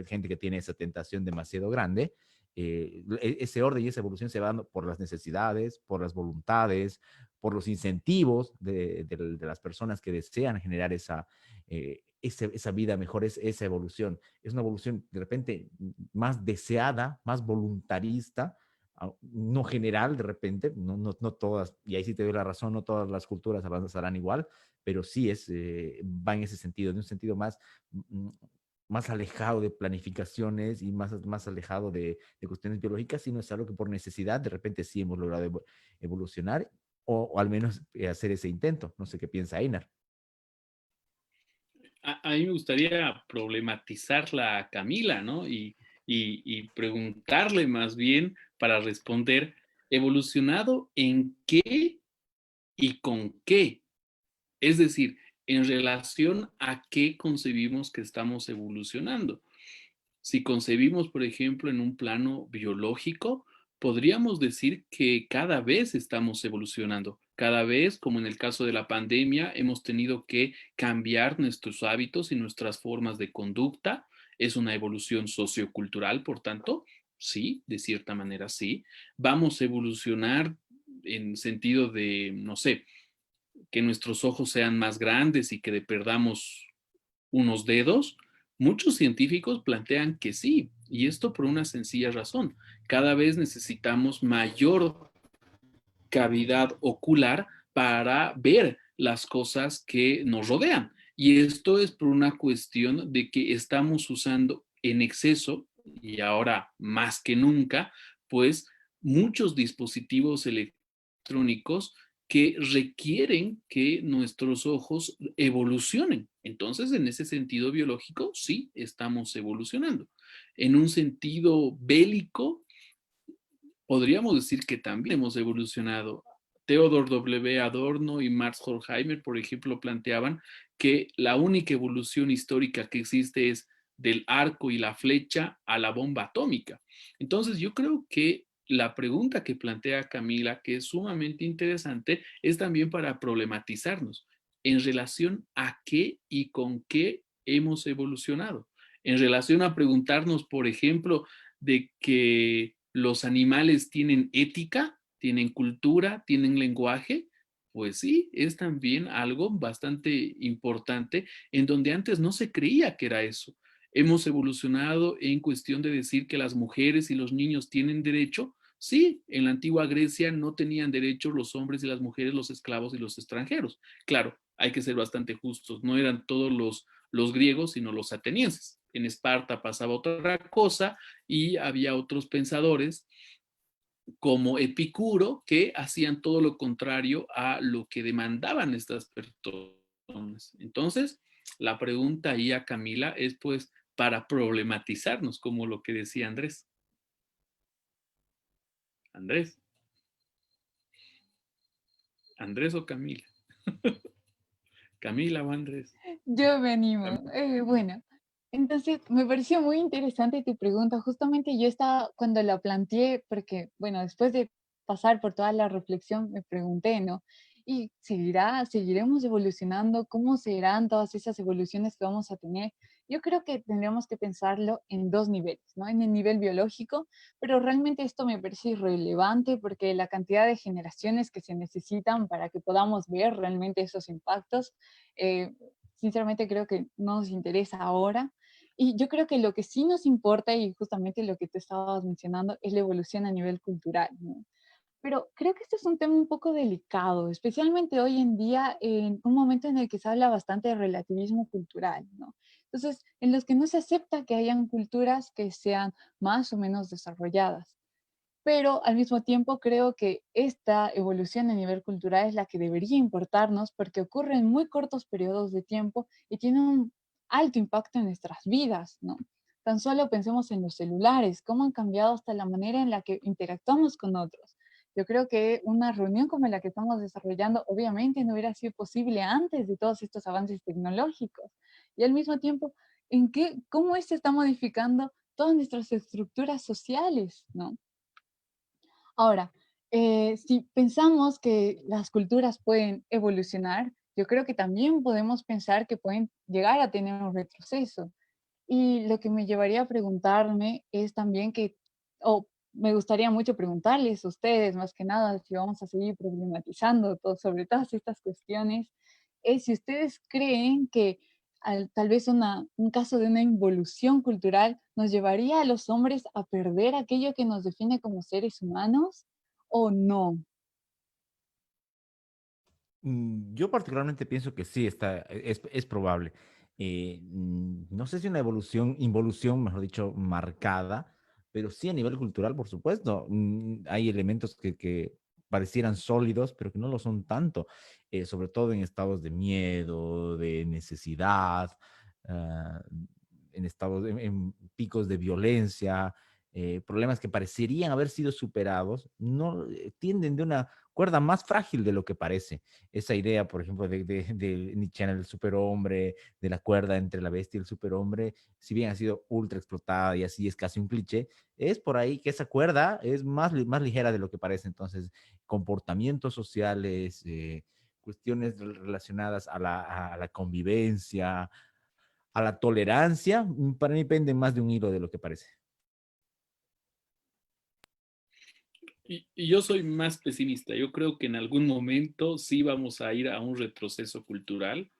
gente que tiene esa tentación demasiado grande. Ese orden y esa evolución se va dando por las necesidades, por las voluntades, por los incentivos de las personas que desean generar esa vida mejor, esa evolución. Es una evolución de repente más deseada, más voluntarista, no general de repente, no todas, y ahí sí te doy la razón, no todas las culturas avanzarán igual, pero sí va en ese sentido, de un sentido más alejado de planificaciones y más alejado de cuestiones biológicas, sino es algo que por necesidad de repente sí hemos logrado evolucionar o al menos hacer ese intento. No sé qué piensa Einar. A mí me gustaría problematizarla a Camila, ¿no? Y preguntarle más bien para responder, ¿evolucionado en qué y con qué? Es decir, en relación a qué concebimos que estamos evolucionando. Si concebimos, por ejemplo, en un plano biológico, podríamos decir que cada vez estamos evolucionando. Cada vez, como en el caso de la pandemia, hemos tenido que cambiar nuestros hábitos y nuestras formas de conducta. Es una evolución sociocultural, por tanto, sí, de cierta manera sí. Vamos a evolucionar en sentido de, no sé, que nuestros ojos sean más grandes y que perdamos unos dedos. Muchos científicos plantean que sí, y esto por una sencilla razón. Cada vez necesitamos mayor cavidad ocular para ver las cosas que nos rodean. Y esto es por una cuestión de que estamos usando en exceso, y ahora más que nunca, pues muchos dispositivos electrónicos que requieren que nuestros ojos evolucionen. Entonces, en ese sentido biológico, sí, estamos evolucionando. En un sentido bélico, podríamos decir que también hemos evolucionado. Theodor W. Adorno y Max Horkheimer, por ejemplo, planteaban que la única evolución histórica que existe es del arco y la flecha a la bomba atómica. Entonces, yo creo que la pregunta que plantea Camila, que es sumamente interesante, es también para problematizarnos en relación a qué y con qué hemos evolucionado. En relación a preguntarnos, por ejemplo, de que los animales tienen ética, tienen cultura, tienen lenguaje, pues sí, es también algo bastante importante en donde antes no se creía que era eso. Hemos evolucionado en cuestión de decir que las mujeres y los niños tienen derecho. Sí, en la antigua Grecia no tenían derecho los hombres y las mujeres, los esclavos y los extranjeros. Claro, hay que ser bastante justos, no eran todos los griegos, sino los atenienses. En Esparta pasaba otra cosa y había otros pensadores como Epicuro que hacían todo lo contrario a lo que demandaban estas personas. Entonces, la pregunta ahí a Camila es pues para problematizarnos, como lo que decía Andrés. Andrés, Andrés o Camila. Camila o Andrés. Yo me animo. Bueno, entonces me pareció muy interesante tu pregunta. Justamente yo estaba, cuando la planteé, porque, bueno, después de pasar por toda la reflexión, me pregunté, ¿no? ¿Y seguiremos evolucionando? ¿Cómo serán todas esas evoluciones que vamos a tener? Yo creo que tendríamos que pensarlo en dos niveles, ¿no? En el nivel biológico, pero realmente esto me parece irrelevante porque la cantidad de generaciones que se necesitan para que podamos ver realmente esos impactos, eh, sinceramente creo que no nos interesa ahora. Y yo creo que lo que sí nos importa, y justamente lo que tú estabas mencionando, es la evolución a nivel cultural, ¿no? Pero creo que este es un tema un poco delicado, especialmente hoy en día, en un momento en el que se habla bastante de relativismo cultural, ¿no? Entonces, en los que no se acepta que hayan culturas que sean más o menos desarrolladas. Pero al mismo tiempo creo que esta evolución a nivel cultural es la que debería importarnos porque ocurre en muy cortos periodos de tiempo y tiene un alto impacto en nuestras vidas, ¿no? Tan solo pensemos en los celulares, cómo han cambiado hasta la manera en la que interactuamos con otros. Yo creo que una reunión como la que estamos desarrollando obviamente no hubiera sido posible antes de todos estos avances tecnológicos. Y al mismo tiempo, cómo esto está modificando todas nuestras estructuras sociales, ¿no? Ahora, si pensamos que las culturas pueden evolucionar, yo creo que también podemos pensar que pueden llegar a tener un retroceso. Y lo que me llevaría a preguntarme es también o me gustaría mucho preguntarles a ustedes, más que nada, si vamos a seguir problematizando sobre todas estas cuestiones, es si ustedes creen que tal vez un caso de una involución cultural nos llevaría a los hombres a perder aquello que nos define como seres humanos o no. Yo particularmente pienso que sí, es probable. No sé si una involución, mejor dicho, marcada, pero sí a nivel cultural, por supuesto. Hay elementos que parecieran sólidos, pero que no lo son tanto, sobre todo en estados de miedo, de necesidad, ah, en picos de violencia. problemas que parecerían haber sido superados, no tienden de una cuerda más frágil de lo que parece. Esa idea, por ejemplo, de Nietzsche, el superhombre, de la cuerda entre la bestia y el superhombre, si bien ha sido ultra explotada y así es casi un cliché, es por ahí que esa cuerda es más ligera de lo que parece. Entonces, comportamientos sociales, cuestiones relacionadas a la convivencia, a la tolerancia, para mí penden más de un hilo de lo que parece. Y yo soy más pesimista. Yo creo que en algún momento sí vamos a ir a un retroceso cultural.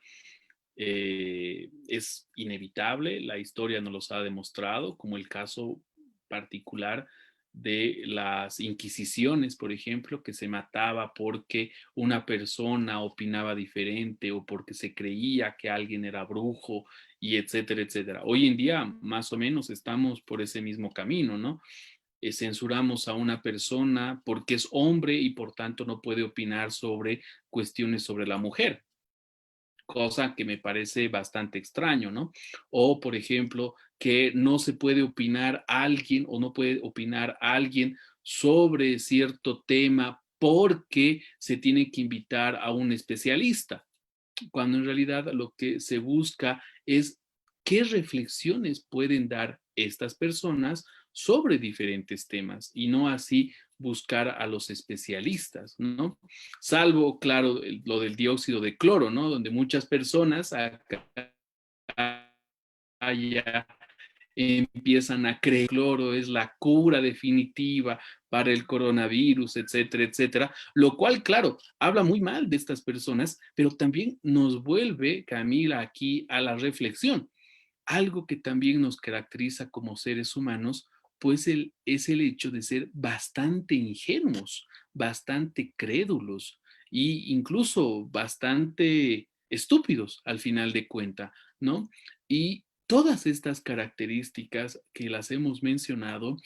Es inevitable, la historia nos los ha demostrado, como el caso particular de las inquisiciones, por ejemplo, que se mataba porque una persona opinaba diferente o porque se creía que alguien era brujo y etcétera, etcétera. Hoy en día, más o menos, estamos por ese mismo camino, ¿no? Censuramos a una persona porque es hombre y por tanto no puede opinar sobre cuestiones sobre la mujer, cosa que me parece bastante extraño, ¿no? O, por ejemplo, que no se puede opinar a alguien o no puede opinar a alguien sobre cierto tema porque se tiene que invitar a un especialista, cuando en realidad lo que se busca es qué reflexiones pueden dar estas personas sobre diferentes temas y no así buscar a los especialistas, ¿no? Salvo, claro, lo del dióxido de cloro, ¿no? Donde muchas personas acá ya empiezan a creer que el cloro es la cura definitiva para el coronavirus, etcétera, etcétera, lo cual, claro, habla muy mal de estas personas, pero también nos vuelve, Camila, aquí a la reflexión. Algo que también nos caracteriza como seres humanos, pues es el hecho de ser bastante ingenuos, bastante crédulos e incluso bastante estúpidos al final de cuenta, ¿no? Y todas estas características que las hemos mencionado,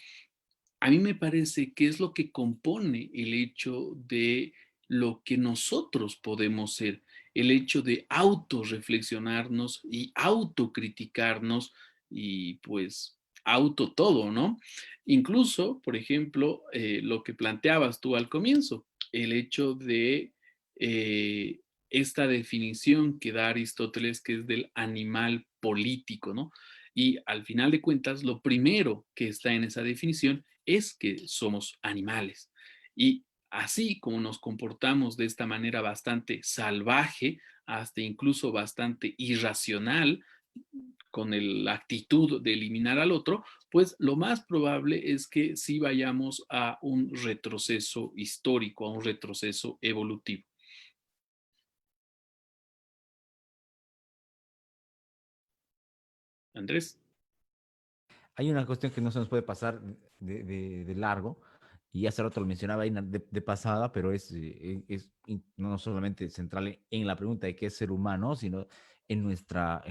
a mí me parece que es lo que compone el hecho de lo que nosotros podemos ser, el hecho de autorreflexionarnos y autocriticarnos y pues auto todo, ¿no? Incluso, por ejemplo, lo que planteabas tú al comienzo, el hecho de eh, esta definición que da Aristóteles, que es del animal político, ¿no? Y al final de cuentas, lo primero que está en esa definición es que somos animales. Y así como nos comportamos de esta manera bastante salvaje, hasta incluso bastante irracional, con la actitud de eliminar al otro, pues lo más probable es que sí vayamos a un retroceso histórico, a un retroceso evolutivo. Andrés. Hay una cuestión que no se nos puede pasar de largo, y hace rato lo mencionaba ahí de pasada, pero no solamente central en la pregunta de qué es ser humano, sino en nuestra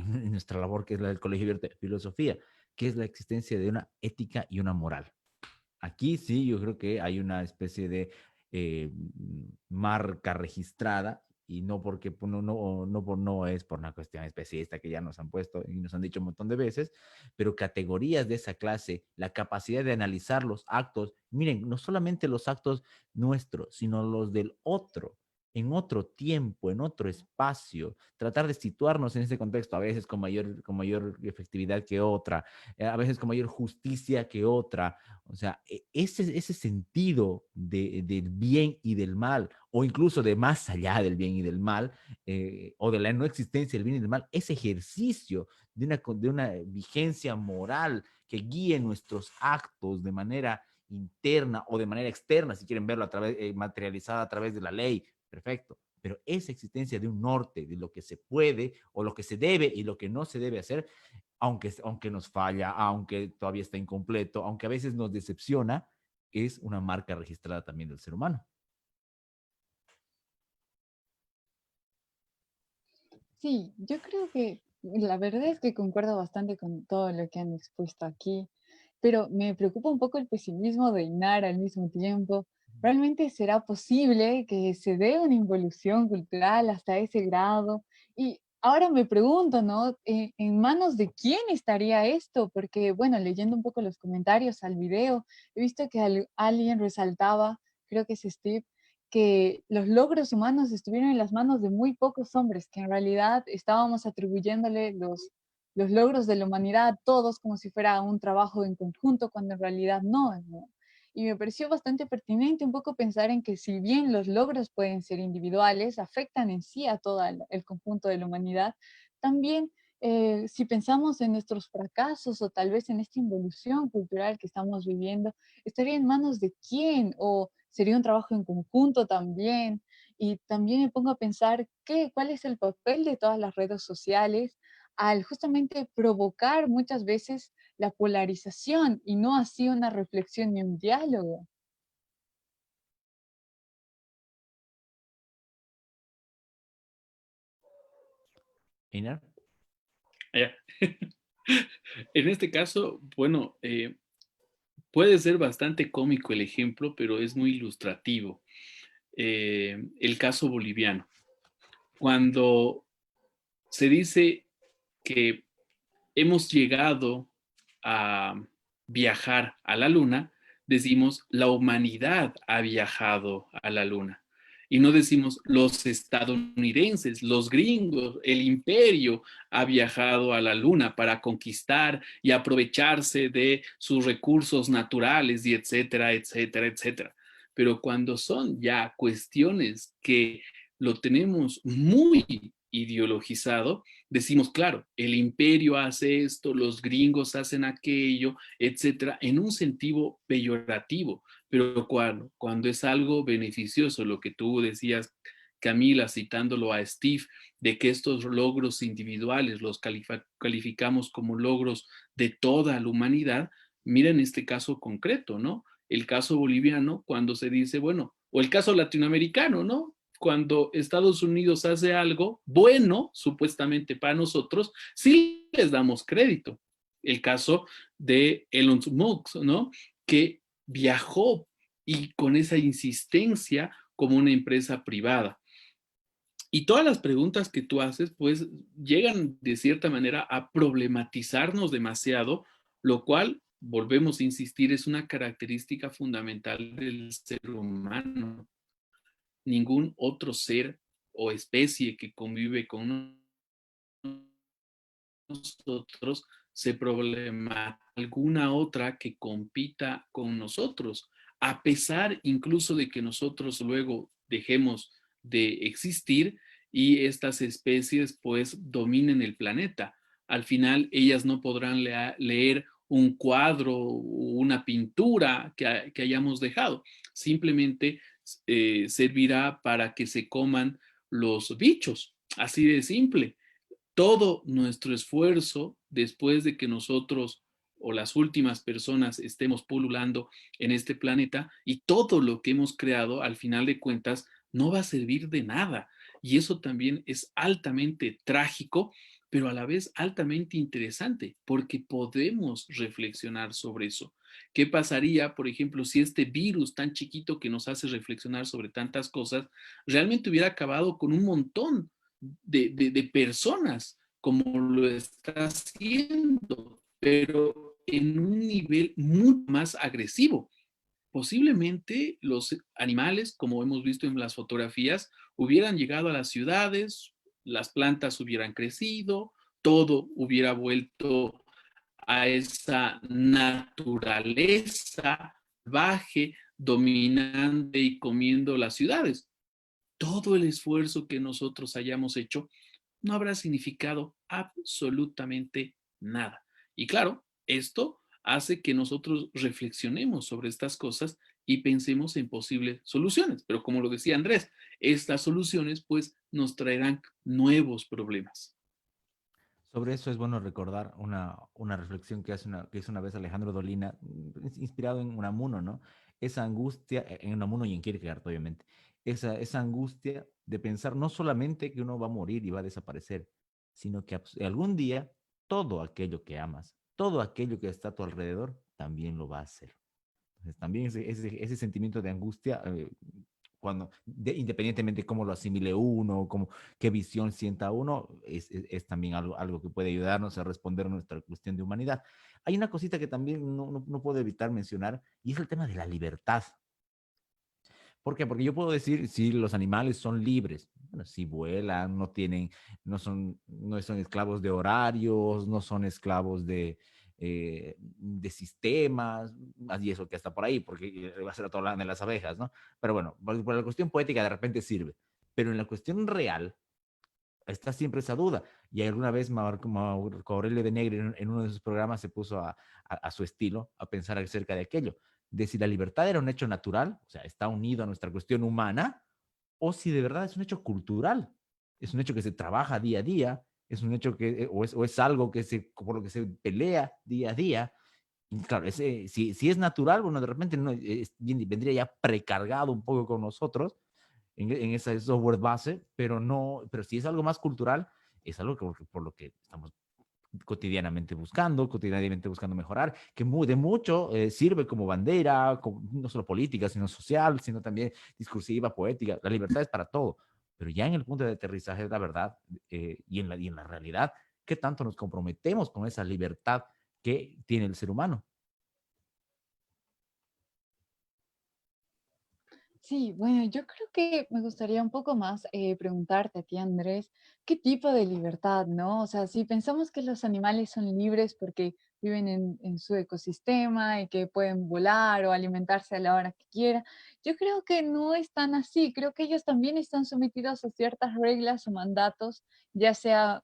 labor, que es la del Colegio Abierto de Filosofía, que es la existencia de una ética y una moral. Aquí sí, yo creo que hay una especie de eh, marca registrada, y no porque no es por una cuestión especista que ya nos han puesto y nos han dicho un montón de veces, pero categorías de esa clase, la capacidad de analizar los actos, miren, no solamente los actos nuestros, sino los del otro, en otro tiempo, en otro espacio, tratar de situarnos en ese contexto, a veces con mayor efectividad que otra, a veces con mayor justicia que otra. O sea, ese sentido del bien y del mal, o incluso de más allá del bien y del mal, o de la no existencia del bien y del mal, ese ejercicio de una vigencia moral que guíe nuestros actos de manera interna o de manera externa, si quieren verlo materializada a través de la ley, perfecto. Pero esa existencia de un norte, de lo que se puede o lo que se debe y lo que no se debe hacer, aunque nos falla, aunque todavía está incompleto, aunque a veces nos decepciona, es una marca registrada también del ser humano. Sí, yo creo que la verdad es que concuerdo bastante con todo lo que han expuesto aquí, pero me preocupa un poco el pesimismo de Inar al mismo tiempo. ¿Realmente será posible que se dé una involución cultural hasta ese grado? Y ahora me pregunto, ¿no? ¿En manos de quién estaría esto? Porque, bueno, leyendo un poco los comentarios al video, he visto que alguien resaltaba, creo que es Steve, que los logros humanos estuvieron en las manos de muy pocos hombres, que en realidad estábamos atribuyéndole los logros de la humanidad a todos como si fuera un trabajo en conjunto, cuando en realidad no, ¿no? Y me pareció bastante pertinente un poco pensar en que si bien los logros pueden ser individuales, afectan en sí a todo el conjunto de la humanidad, también si pensamos en nuestros fracasos o tal vez en esta involución cultural que estamos viviendo, ¿estaría en manos de quién? ¿O sería un trabajo en conjunto también? Y también me pongo a pensar cuál es el papel de todas las redes sociales al justamente provocar muchas veces la polarización y no así una reflexión ni un diálogo. Einar. Ya. En este caso, bueno, puede ser bastante cómico el ejemplo, pero es muy ilustrativo. El caso boliviano. Cuando se dice que hemos llegado a viajar a la luna, decimos la humanidad ha viajado a la luna. Y no decimos los estadounidenses, los gringos, el imperio ha viajado a la luna para conquistar y aprovecharse de sus recursos naturales y etcétera, etcétera, etcétera. Pero cuando son ya cuestiones que lo tenemos muy ideologizado, decimos, claro, el imperio hace esto, los gringos hacen aquello, etcétera, en un sentido peyorativo, pero cuando es algo beneficioso, lo que tú decías, Camila, citándolo a Steve, de que estos logros individuales los calificamos como logros de toda la humanidad, miren este caso concreto, ¿no? El caso boliviano, cuando se dice, bueno, o el caso latinoamericano, ¿no? Cuando Estados Unidos hace algo bueno, supuestamente para nosotros, sí les damos crédito. El caso de Elon Musk, ¿no? Que viajó y con esa insistencia como una empresa privada. Y todas las preguntas que tú haces, pues, llegan de cierta manera a problematizarnos demasiado, lo cual, volvemos a insistir, es una característica fundamental del ser humano. Ningún otro ser o especie que convive con nosotros se problema alguna otra que compita con nosotros, a pesar incluso de que nosotros luego dejemos de existir y estas especies pues dominen el planeta. Al final ellas no podrán leer un cuadro o una pintura que hayamos dejado. Simplemente servirá para que se coman los bichos, así de simple. Todo nuestro esfuerzo después de que nosotros o las últimas personas estemos pululando en este planeta y todo lo que hemos creado, al final de cuentas, no va a servir de nada. Y eso también es altamente trágico, pero a la vez altamente interesante, porque podemos reflexionar sobre eso. ¿Qué pasaría, por ejemplo, si este virus tan chiquito que nos hace reflexionar sobre tantas cosas realmente hubiera acabado con un montón de personas como lo está haciendo, pero en un nivel mucho más agresivo? Posiblemente los animales, como hemos visto en las fotografías, hubieran llegado a las ciudades, las plantas hubieran crecido, todo hubiera vuelto a esa naturaleza baje, dominante y comiendo las ciudades. Todo el esfuerzo que nosotros hayamos hecho no habrá significado absolutamente nada. Y claro, esto hace que nosotros reflexionemos sobre estas cosas y pensemos en posibles soluciones. Pero como lo decía Andrés, estas soluciones pues nos traerán nuevos problemas. Sobre eso es bueno recordar una reflexión que hizo una vez Alejandro Dolina, inspirado en Unamuno, ¿no? Esa angustia, en Unamuno y en Kierkegaard, obviamente, esa angustia de pensar no solamente que uno va a morir y va a desaparecer, sino que algún día todo aquello que amas, todo aquello que está a tu alrededor, también lo va a hacer. Entonces, también ese sentimiento de angustia, independientemente de cómo lo asimile uno, qué visión sienta uno, es también algo que puede ayudarnos a responder a nuestra cuestión de humanidad. Hay una cosita que también no puedo evitar mencionar, y es el tema de la libertad. ¿Por qué? Porque yo puedo decir si los animales son libres, bueno, si vuelan, no son esclavos de horarios, no son esclavos de sistemas, y eso que está por ahí, porque va a ser todo de las abejas, ¿no? Pero bueno, por la cuestión poética de repente sirve. Pero en la cuestión real, está siempre esa duda. Y alguna vez Marco Aurelio de Negri en uno de sus programas se puso a su estilo a pensar acerca de aquello, de si la libertad era un hecho natural, o sea, está unido a nuestra cuestión humana, o si de verdad es un hecho cultural, es un hecho que se trabaja día a día, es un hecho o es algo por lo que se pelea día a día. Y claro, si es natural, bueno, de repente no, vendría ya precargado un poco con nosotros, en ese software base, pero si es algo más cultural, es algo por lo que estamos cotidianamente buscando mejorar, que de mucho sirve como bandera, no solo política, sino social, sino también discursiva, poética. La libertad es para todo, pero ya en el punto de aterrizaje de la verdad y en la realidad, ¿qué tanto nos comprometemos con esa libertad que tiene el ser humano? Sí, bueno, yo creo que me gustaría un poco más preguntarte a ti, Andrés, ¿qué tipo de libertad, no? O sea, si pensamos que los animales son libres porque viven en su ecosistema y que pueden volar o alimentarse a la hora que quieran, yo creo que no es tan así. Creo que ellos también están sometidos a ciertas reglas o mandatos, ya sea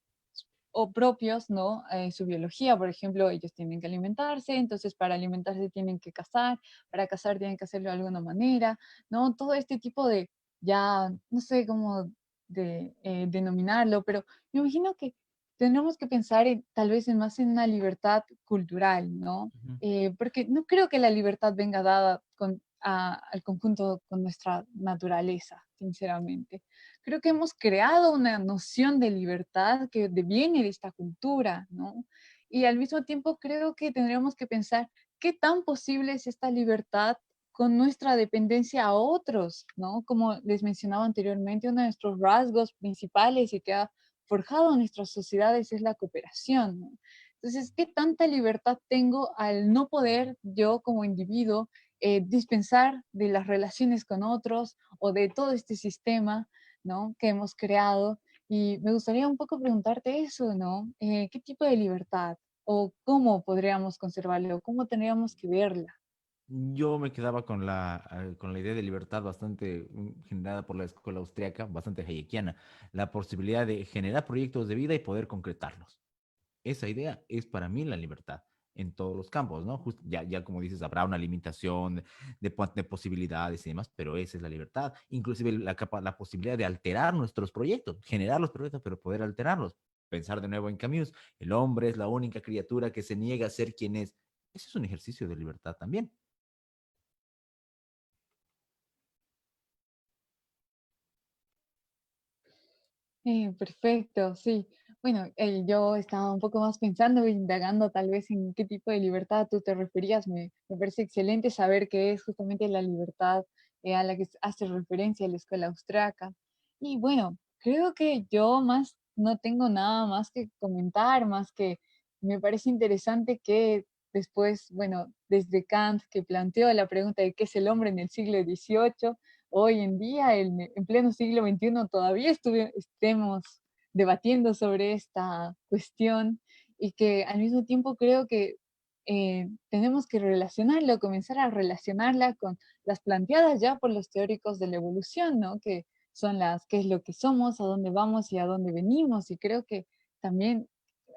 o propios, ¿no? Su biología, por ejemplo, ellos tienen que alimentarse, entonces para alimentarse tienen que cazar, para cazar tienen que hacerlo de alguna manera, ¿no? Todo este tipo de, ya, no sé cómo denominarlo, pero me imagino que tendremos que pensar tal vez más en una libertad cultural, ¿no? Ujú. Porque no creo que la libertad venga dada al conjunto con nuestra naturaleza, sinceramente. Creo que hemos creado una noción de libertad que viene de esta cultura, ¿no? Y al mismo tiempo creo que tendríamos que pensar qué tan posible es esta libertad con nuestra dependencia a otros, ¿no? Como les mencionaba anteriormente, uno de nuestros rasgos principales y que ha forjado nuestras sociedades es la cooperación, ¿no? Entonces, ¿qué tanta libertad tengo al no poder yo como individuo dispensar de las relaciones con otros o de todo este sistema, ¿no? Que hemos creado? Y me gustaría un poco preguntarte eso, ¿no? ¿Qué tipo de libertad o cómo podríamos conservarla o cómo tendríamos que verla? Yo me quedaba con la idea de libertad bastante generada por la escuela austriaca, bastante hayekiana, la posibilidad de generar proyectos de vida y poder concretarlos. Esa idea es para mí la libertad en todos los campos, ¿no? Ya como dices, habrá una limitación de posibilidades y demás, pero esa es la libertad. Inclusive la posibilidad de alterar nuestros proyectos, generar los proyectos, pero poder alterarlos. Pensar de nuevo en Camus, el hombre es la única criatura que se niega a ser quien es. Ese es un ejercicio de libertad también. Perfecto, sí. Bueno, yo estaba un poco más pensando e indagando tal vez en qué tipo de libertad tú te referías. Me parece excelente saber que es justamente la libertad a la que hace referencia la escuela austriaca. Y bueno, creo que yo más no tengo nada más que comentar, más que me parece interesante que después, bueno, desde Kant que planteó la pregunta de qué es el hombre en el siglo XVIII, hoy en día, en pleno siglo XXI, todavía estemos debatiendo sobre esta cuestión y que al mismo tiempo creo que tenemos que relacionarlo, comenzar a relacionarla con las planteadas ya por los teóricos de la evolución, ¿no? Que son qué es lo que somos, a dónde vamos y a dónde venimos. Y creo que también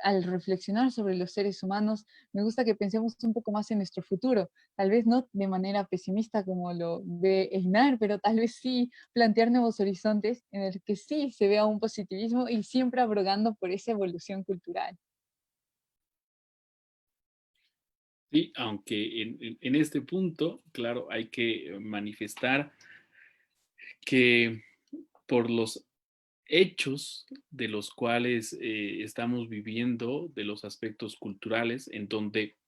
al reflexionar sobre los seres humanos, me gusta que pensemos un poco más en nuestro futuro, tal vez no de manera pesimista como lo ve Einar, pero tal vez sí plantear nuevos horizontes en el que sí se vea un positivismo y siempre abrogando por esa evolución cultural. Sí, aunque en este punto, claro, hay que manifestar que por los hechos de los cuales estamos viviendo, de los aspectos culturales, en donde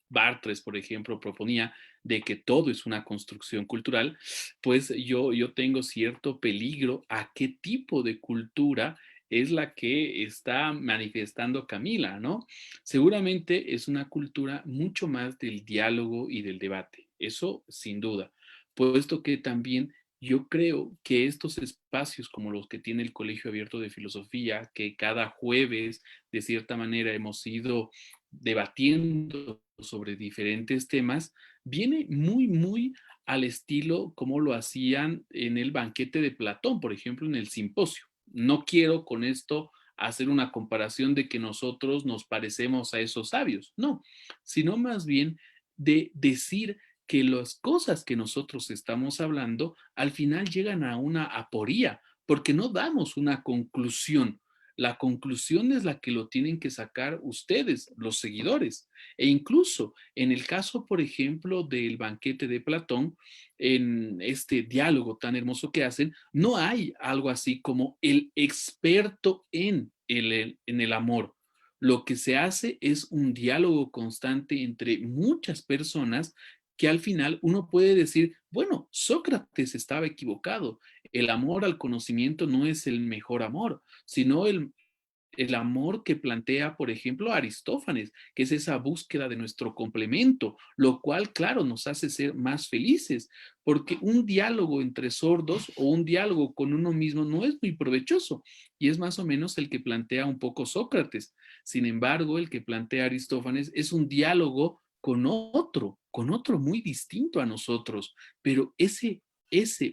Bartres, por ejemplo, proponía de que todo es una construcción cultural, pues yo tengo cierto peligro a qué tipo de cultura es la que está manifestando Camila, ¿no? Seguramente es una cultura mucho más del diálogo y del debate, eso sin duda, puesto que también yo creo que estos espacios como los que tiene el Colegio Abierto de Filosofía, que cada jueves de cierta manera hemos ido debatiendo sobre diferentes temas, viene muy, muy al estilo como lo hacían en el banquete de Platón, por ejemplo, en el simposio. No quiero con esto hacer una comparación de que nosotros nos parecemos a esos sabios, no, sino más bien de decir que las cosas que nosotros estamos hablando al final llegan a una aporía, porque no damos una conclusión. La conclusión es la que lo tienen que sacar ustedes, los seguidores. E incluso en el caso, por ejemplo, del banquete de Platón, en este diálogo tan hermoso que hacen, no hay algo así como el experto en el amor. Lo que se hace es un diálogo constante entre muchas personas que al final uno puede decir, bueno, Sócrates estaba equivocado. El amor al conocimiento no es el mejor amor, sino el amor que plantea, por ejemplo, Aristófanes, que es esa búsqueda de nuestro complemento, lo cual, claro, nos hace ser más felices, porque un diálogo entre sordos o un diálogo con uno mismo no es muy provechoso, y es más o menos el que plantea un poco Sócrates. Sin embargo, el que plantea Aristófanes es un diálogo con otro muy distinto a nosotros, pero ese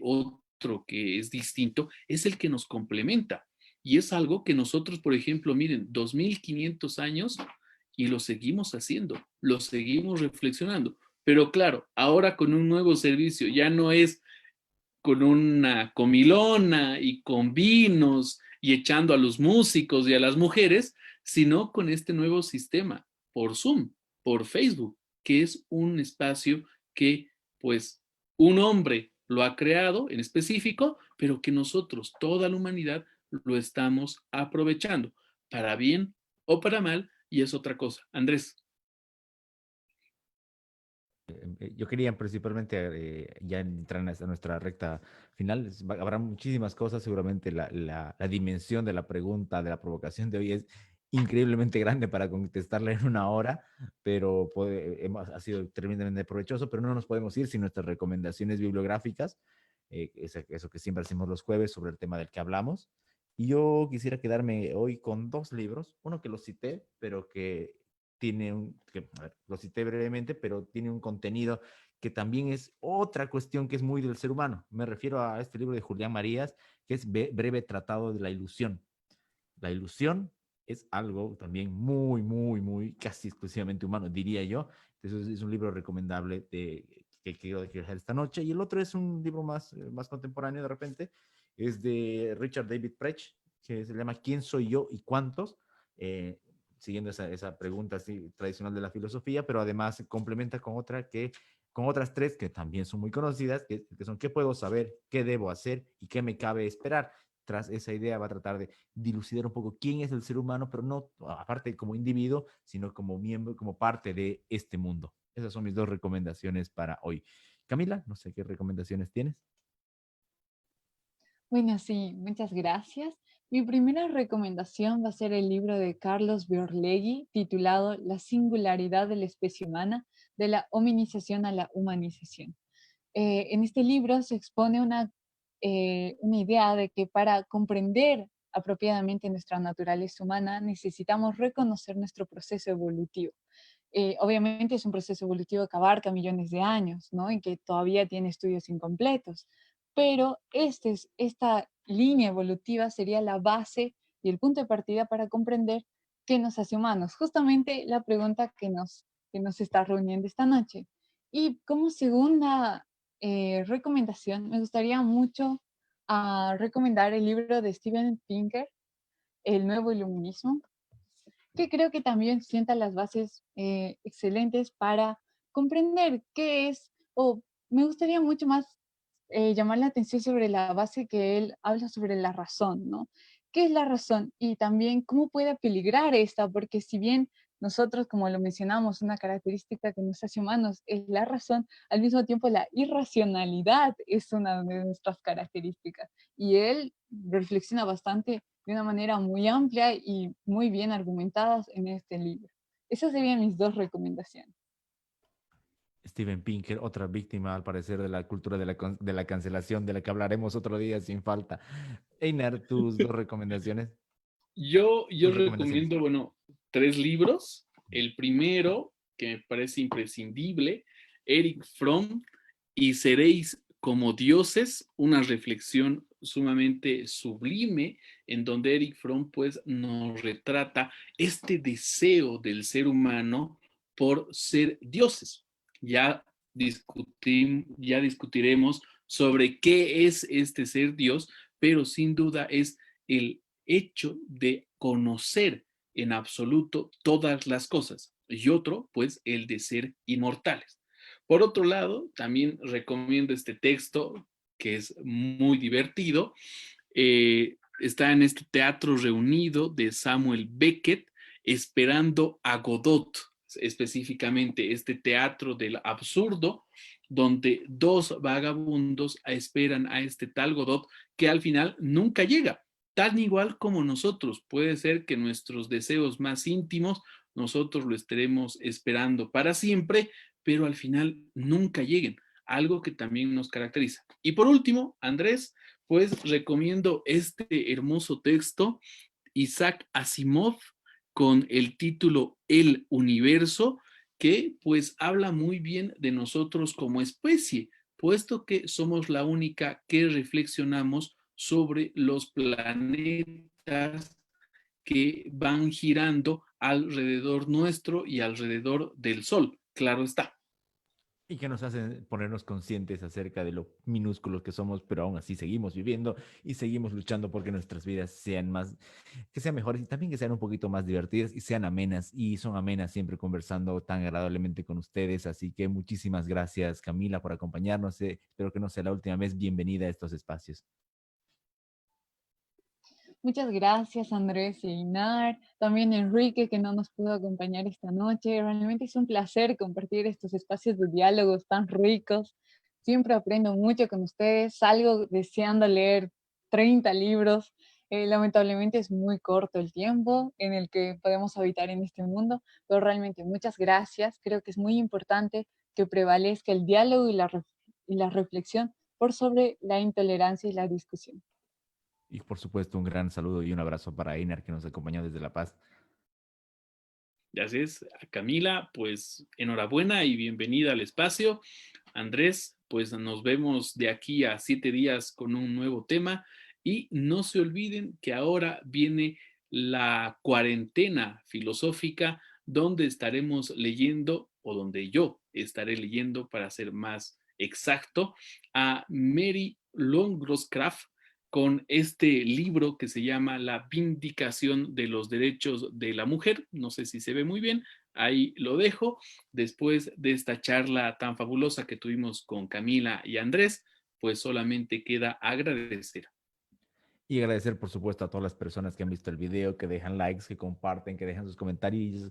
otro que es distinto es el que nos complementa. Y es algo que nosotros, por ejemplo, miren, 2500 años y lo seguimos haciendo, lo seguimos reflexionando. Pero claro, ahora con un nuevo servicio, ya no es con una comilona y con vinos y echando a los músicos y a las mujeres, sino con este nuevo sistema por Zoom, por Facebook, que es un espacio que pues un hombre lo ha creado en específico, pero que nosotros, toda la humanidad, lo estamos aprovechando para bien o para mal, y es otra cosa. Andrés. Yo quería principalmente ya entrar en nuestra recta final. Habrá muchísimas cosas, seguramente la dimensión de la pregunta, de la provocación de hoy es increíblemente grande para contestarla en una hora, pero ha sido tremendamente provechoso, pero no nos podemos ir sin nuestras recomendaciones bibliográficas, eso que siempre hacemos los jueves sobre el tema del que hablamos. Y yo quisiera quedarme hoy con dos libros, uno que lo cité, pero que a ver, lo cité brevemente, pero tiene un contenido que también es otra cuestión que es muy del ser humano. Me refiero a este libro de Julián Marías, que es Breve Tratado de la Ilusión. La ilusión es algo también muy, muy, muy, casi exclusivamente humano, diría yo. Entonces es un libro recomendable que quiero dejar esta noche. Y el otro es un libro más contemporáneo de repente, es de Richard David Precht, que se llama ¿Quién soy yo y cuántos? Eh, Siguiendo esa pregunta así, tradicional de la filosofía, pero además se complementa con otras tres que también son muy conocidas, que son ¿qué puedo saber? ¿Qué debo hacer? ¿Y qué me cabe esperar? Tras esa idea va a tratar de dilucidar un poco quién es el ser humano, pero no aparte como individuo, sino como miembro, como parte de este mundo. Esas son mis dos recomendaciones para hoy. Camila, no sé qué recomendaciones tienes. Bueno, sí, muchas gracias. Mi primera recomendación va a ser el libro de Carlos Biorlegui titulado La singularidad de la especie humana, de la hominización a la humanización. En este libro se expone una idea de que para comprender apropiadamente nuestra naturaleza humana necesitamos reconocer nuestro proceso evolutivo. Obviamente es un proceso evolutivo que abarca millones de años, ¿no? Y que todavía tiene estudios incompletos, pero esta línea evolutiva sería la base y el punto de partida para comprender qué nos hace humanos. Justamente la pregunta que nos está reuniendo esta noche. Y como segunda recomendación, me gustaría mucho recomendar el libro de Steven Pinker, El Nuevo Iluminismo, que creo que también sienta las bases excelentes para comprender qué es, o me gustaría mucho más llamar la atención sobre la base que él habla sobre la razón, ¿no? ¿Qué es la razón? Y también cómo puede peligrar esta, porque si bien nosotros, como lo mencionamos, una característica que nos hace humanos es la razón, al mismo tiempo la irracionalidad es una de nuestras características. Y él reflexiona bastante de una manera muy amplia y muy bien argumentadas en este libro. Esas serían mis dos recomendaciones. Steven Pinker, otra víctima al parecer de la cultura de la cancelación, de la que hablaremos otro día sin falta. Einar, tus dos recomendaciones, Yo tus recomendaciones. recomiendo, bueno, 3 libros. El primero, que me parece imprescindible, Eric Fromm, y Seréis como dioses, una reflexión sumamente sublime, en donde Eric Fromm pues nos retrata este deseo del ser humano por ser dioses. Ya discutiremos sobre qué es este ser Dios, pero sin duda es el hecho de conocer en absoluto todas las cosas, y otro, pues, el de ser inmortales. Por otro lado, también recomiendo este texto que es muy divertido. Está en este teatro reunido de Samuel Beckett, Esperando a Godot, específicamente este teatro del absurdo, donde dos vagabundos esperan a este tal Godot que al final nunca llega, tan igual como nosotros. Puede ser que nuestros deseos más íntimos nosotros lo estaremos esperando para siempre, pero al final nunca lleguen, algo que también nos caracteriza. Y por último, Andrés, pues recomiendo este hermoso texto, Isaac Asimov, con el título El Universo, que pues habla muy bien de nosotros como especie, puesto que somos la única que reflexionamos sobre los planetas que van girando alrededor nuestro y alrededor del Sol, claro está. Y que nos hacen ponernos conscientes acerca de lo minúsculos que somos, pero aún así seguimos viviendo y seguimos luchando porque nuestras vidas sean más, que sean mejores y también que sean un poquito más divertidas y sean amenas. Y son amenas siempre conversando tan agradablemente con ustedes. Así que muchísimas gracias, Camila, por acompañarnos. Espero que no sea la última vez. Bienvenida a estos espacios. Muchas gracias, Andrés y Inar, también Enrique, que no nos pudo acompañar esta noche. Realmente es un placer compartir estos espacios de diálogos tan ricos. Siempre aprendo mucho con ustedes. Salgo deseando leer 30 libros. Lamentablemente es muy corto el tiempo en el que podemos habitar en este mundo, pero realmente muchas gracias. Creo que es muy importante que prevalezca el diálogo y la reflexión por sobre la intolerancia y la discusión. Y por supuesto, un gran saludo y un abrazo para Einar, que nos acompañó desde La Paz. Gracias a Camila, pues enhorabuena y bienvenida al espacio. Andrés, pues nos vemos de aquí a 7 días con un nuevo tema y no se olviden que ahora viene la cuarentena filosófica donde estaremos leyendo, o donde yo estaré leyendo para ser más exacto, a Mary Longroscraft con este libro que se llama La Vindicación de los Derechos de la Mujer. No sé si se ve muy bien, ahí lo dejo. Después de esta charla tan fabulosa que tuvimos con Camila y Andrés, pues solamente queda agradecer. Y agradecer, por supuesto, a todas las personas que han visto el video, que dejan likes, que comparten, que dejan sus comentarios,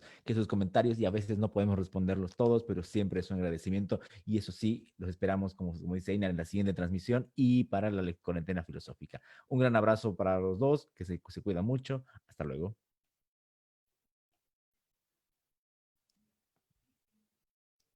y a veces no podemos responderlos todos, pero siempre es un agradecimiento. Y eso sí, los esperamos, como dice Einar, en la siguiente transmisión y para la cuarentena filosófica. Un gran abrazo para los dos, que se cuidan mucho. Hasta luego.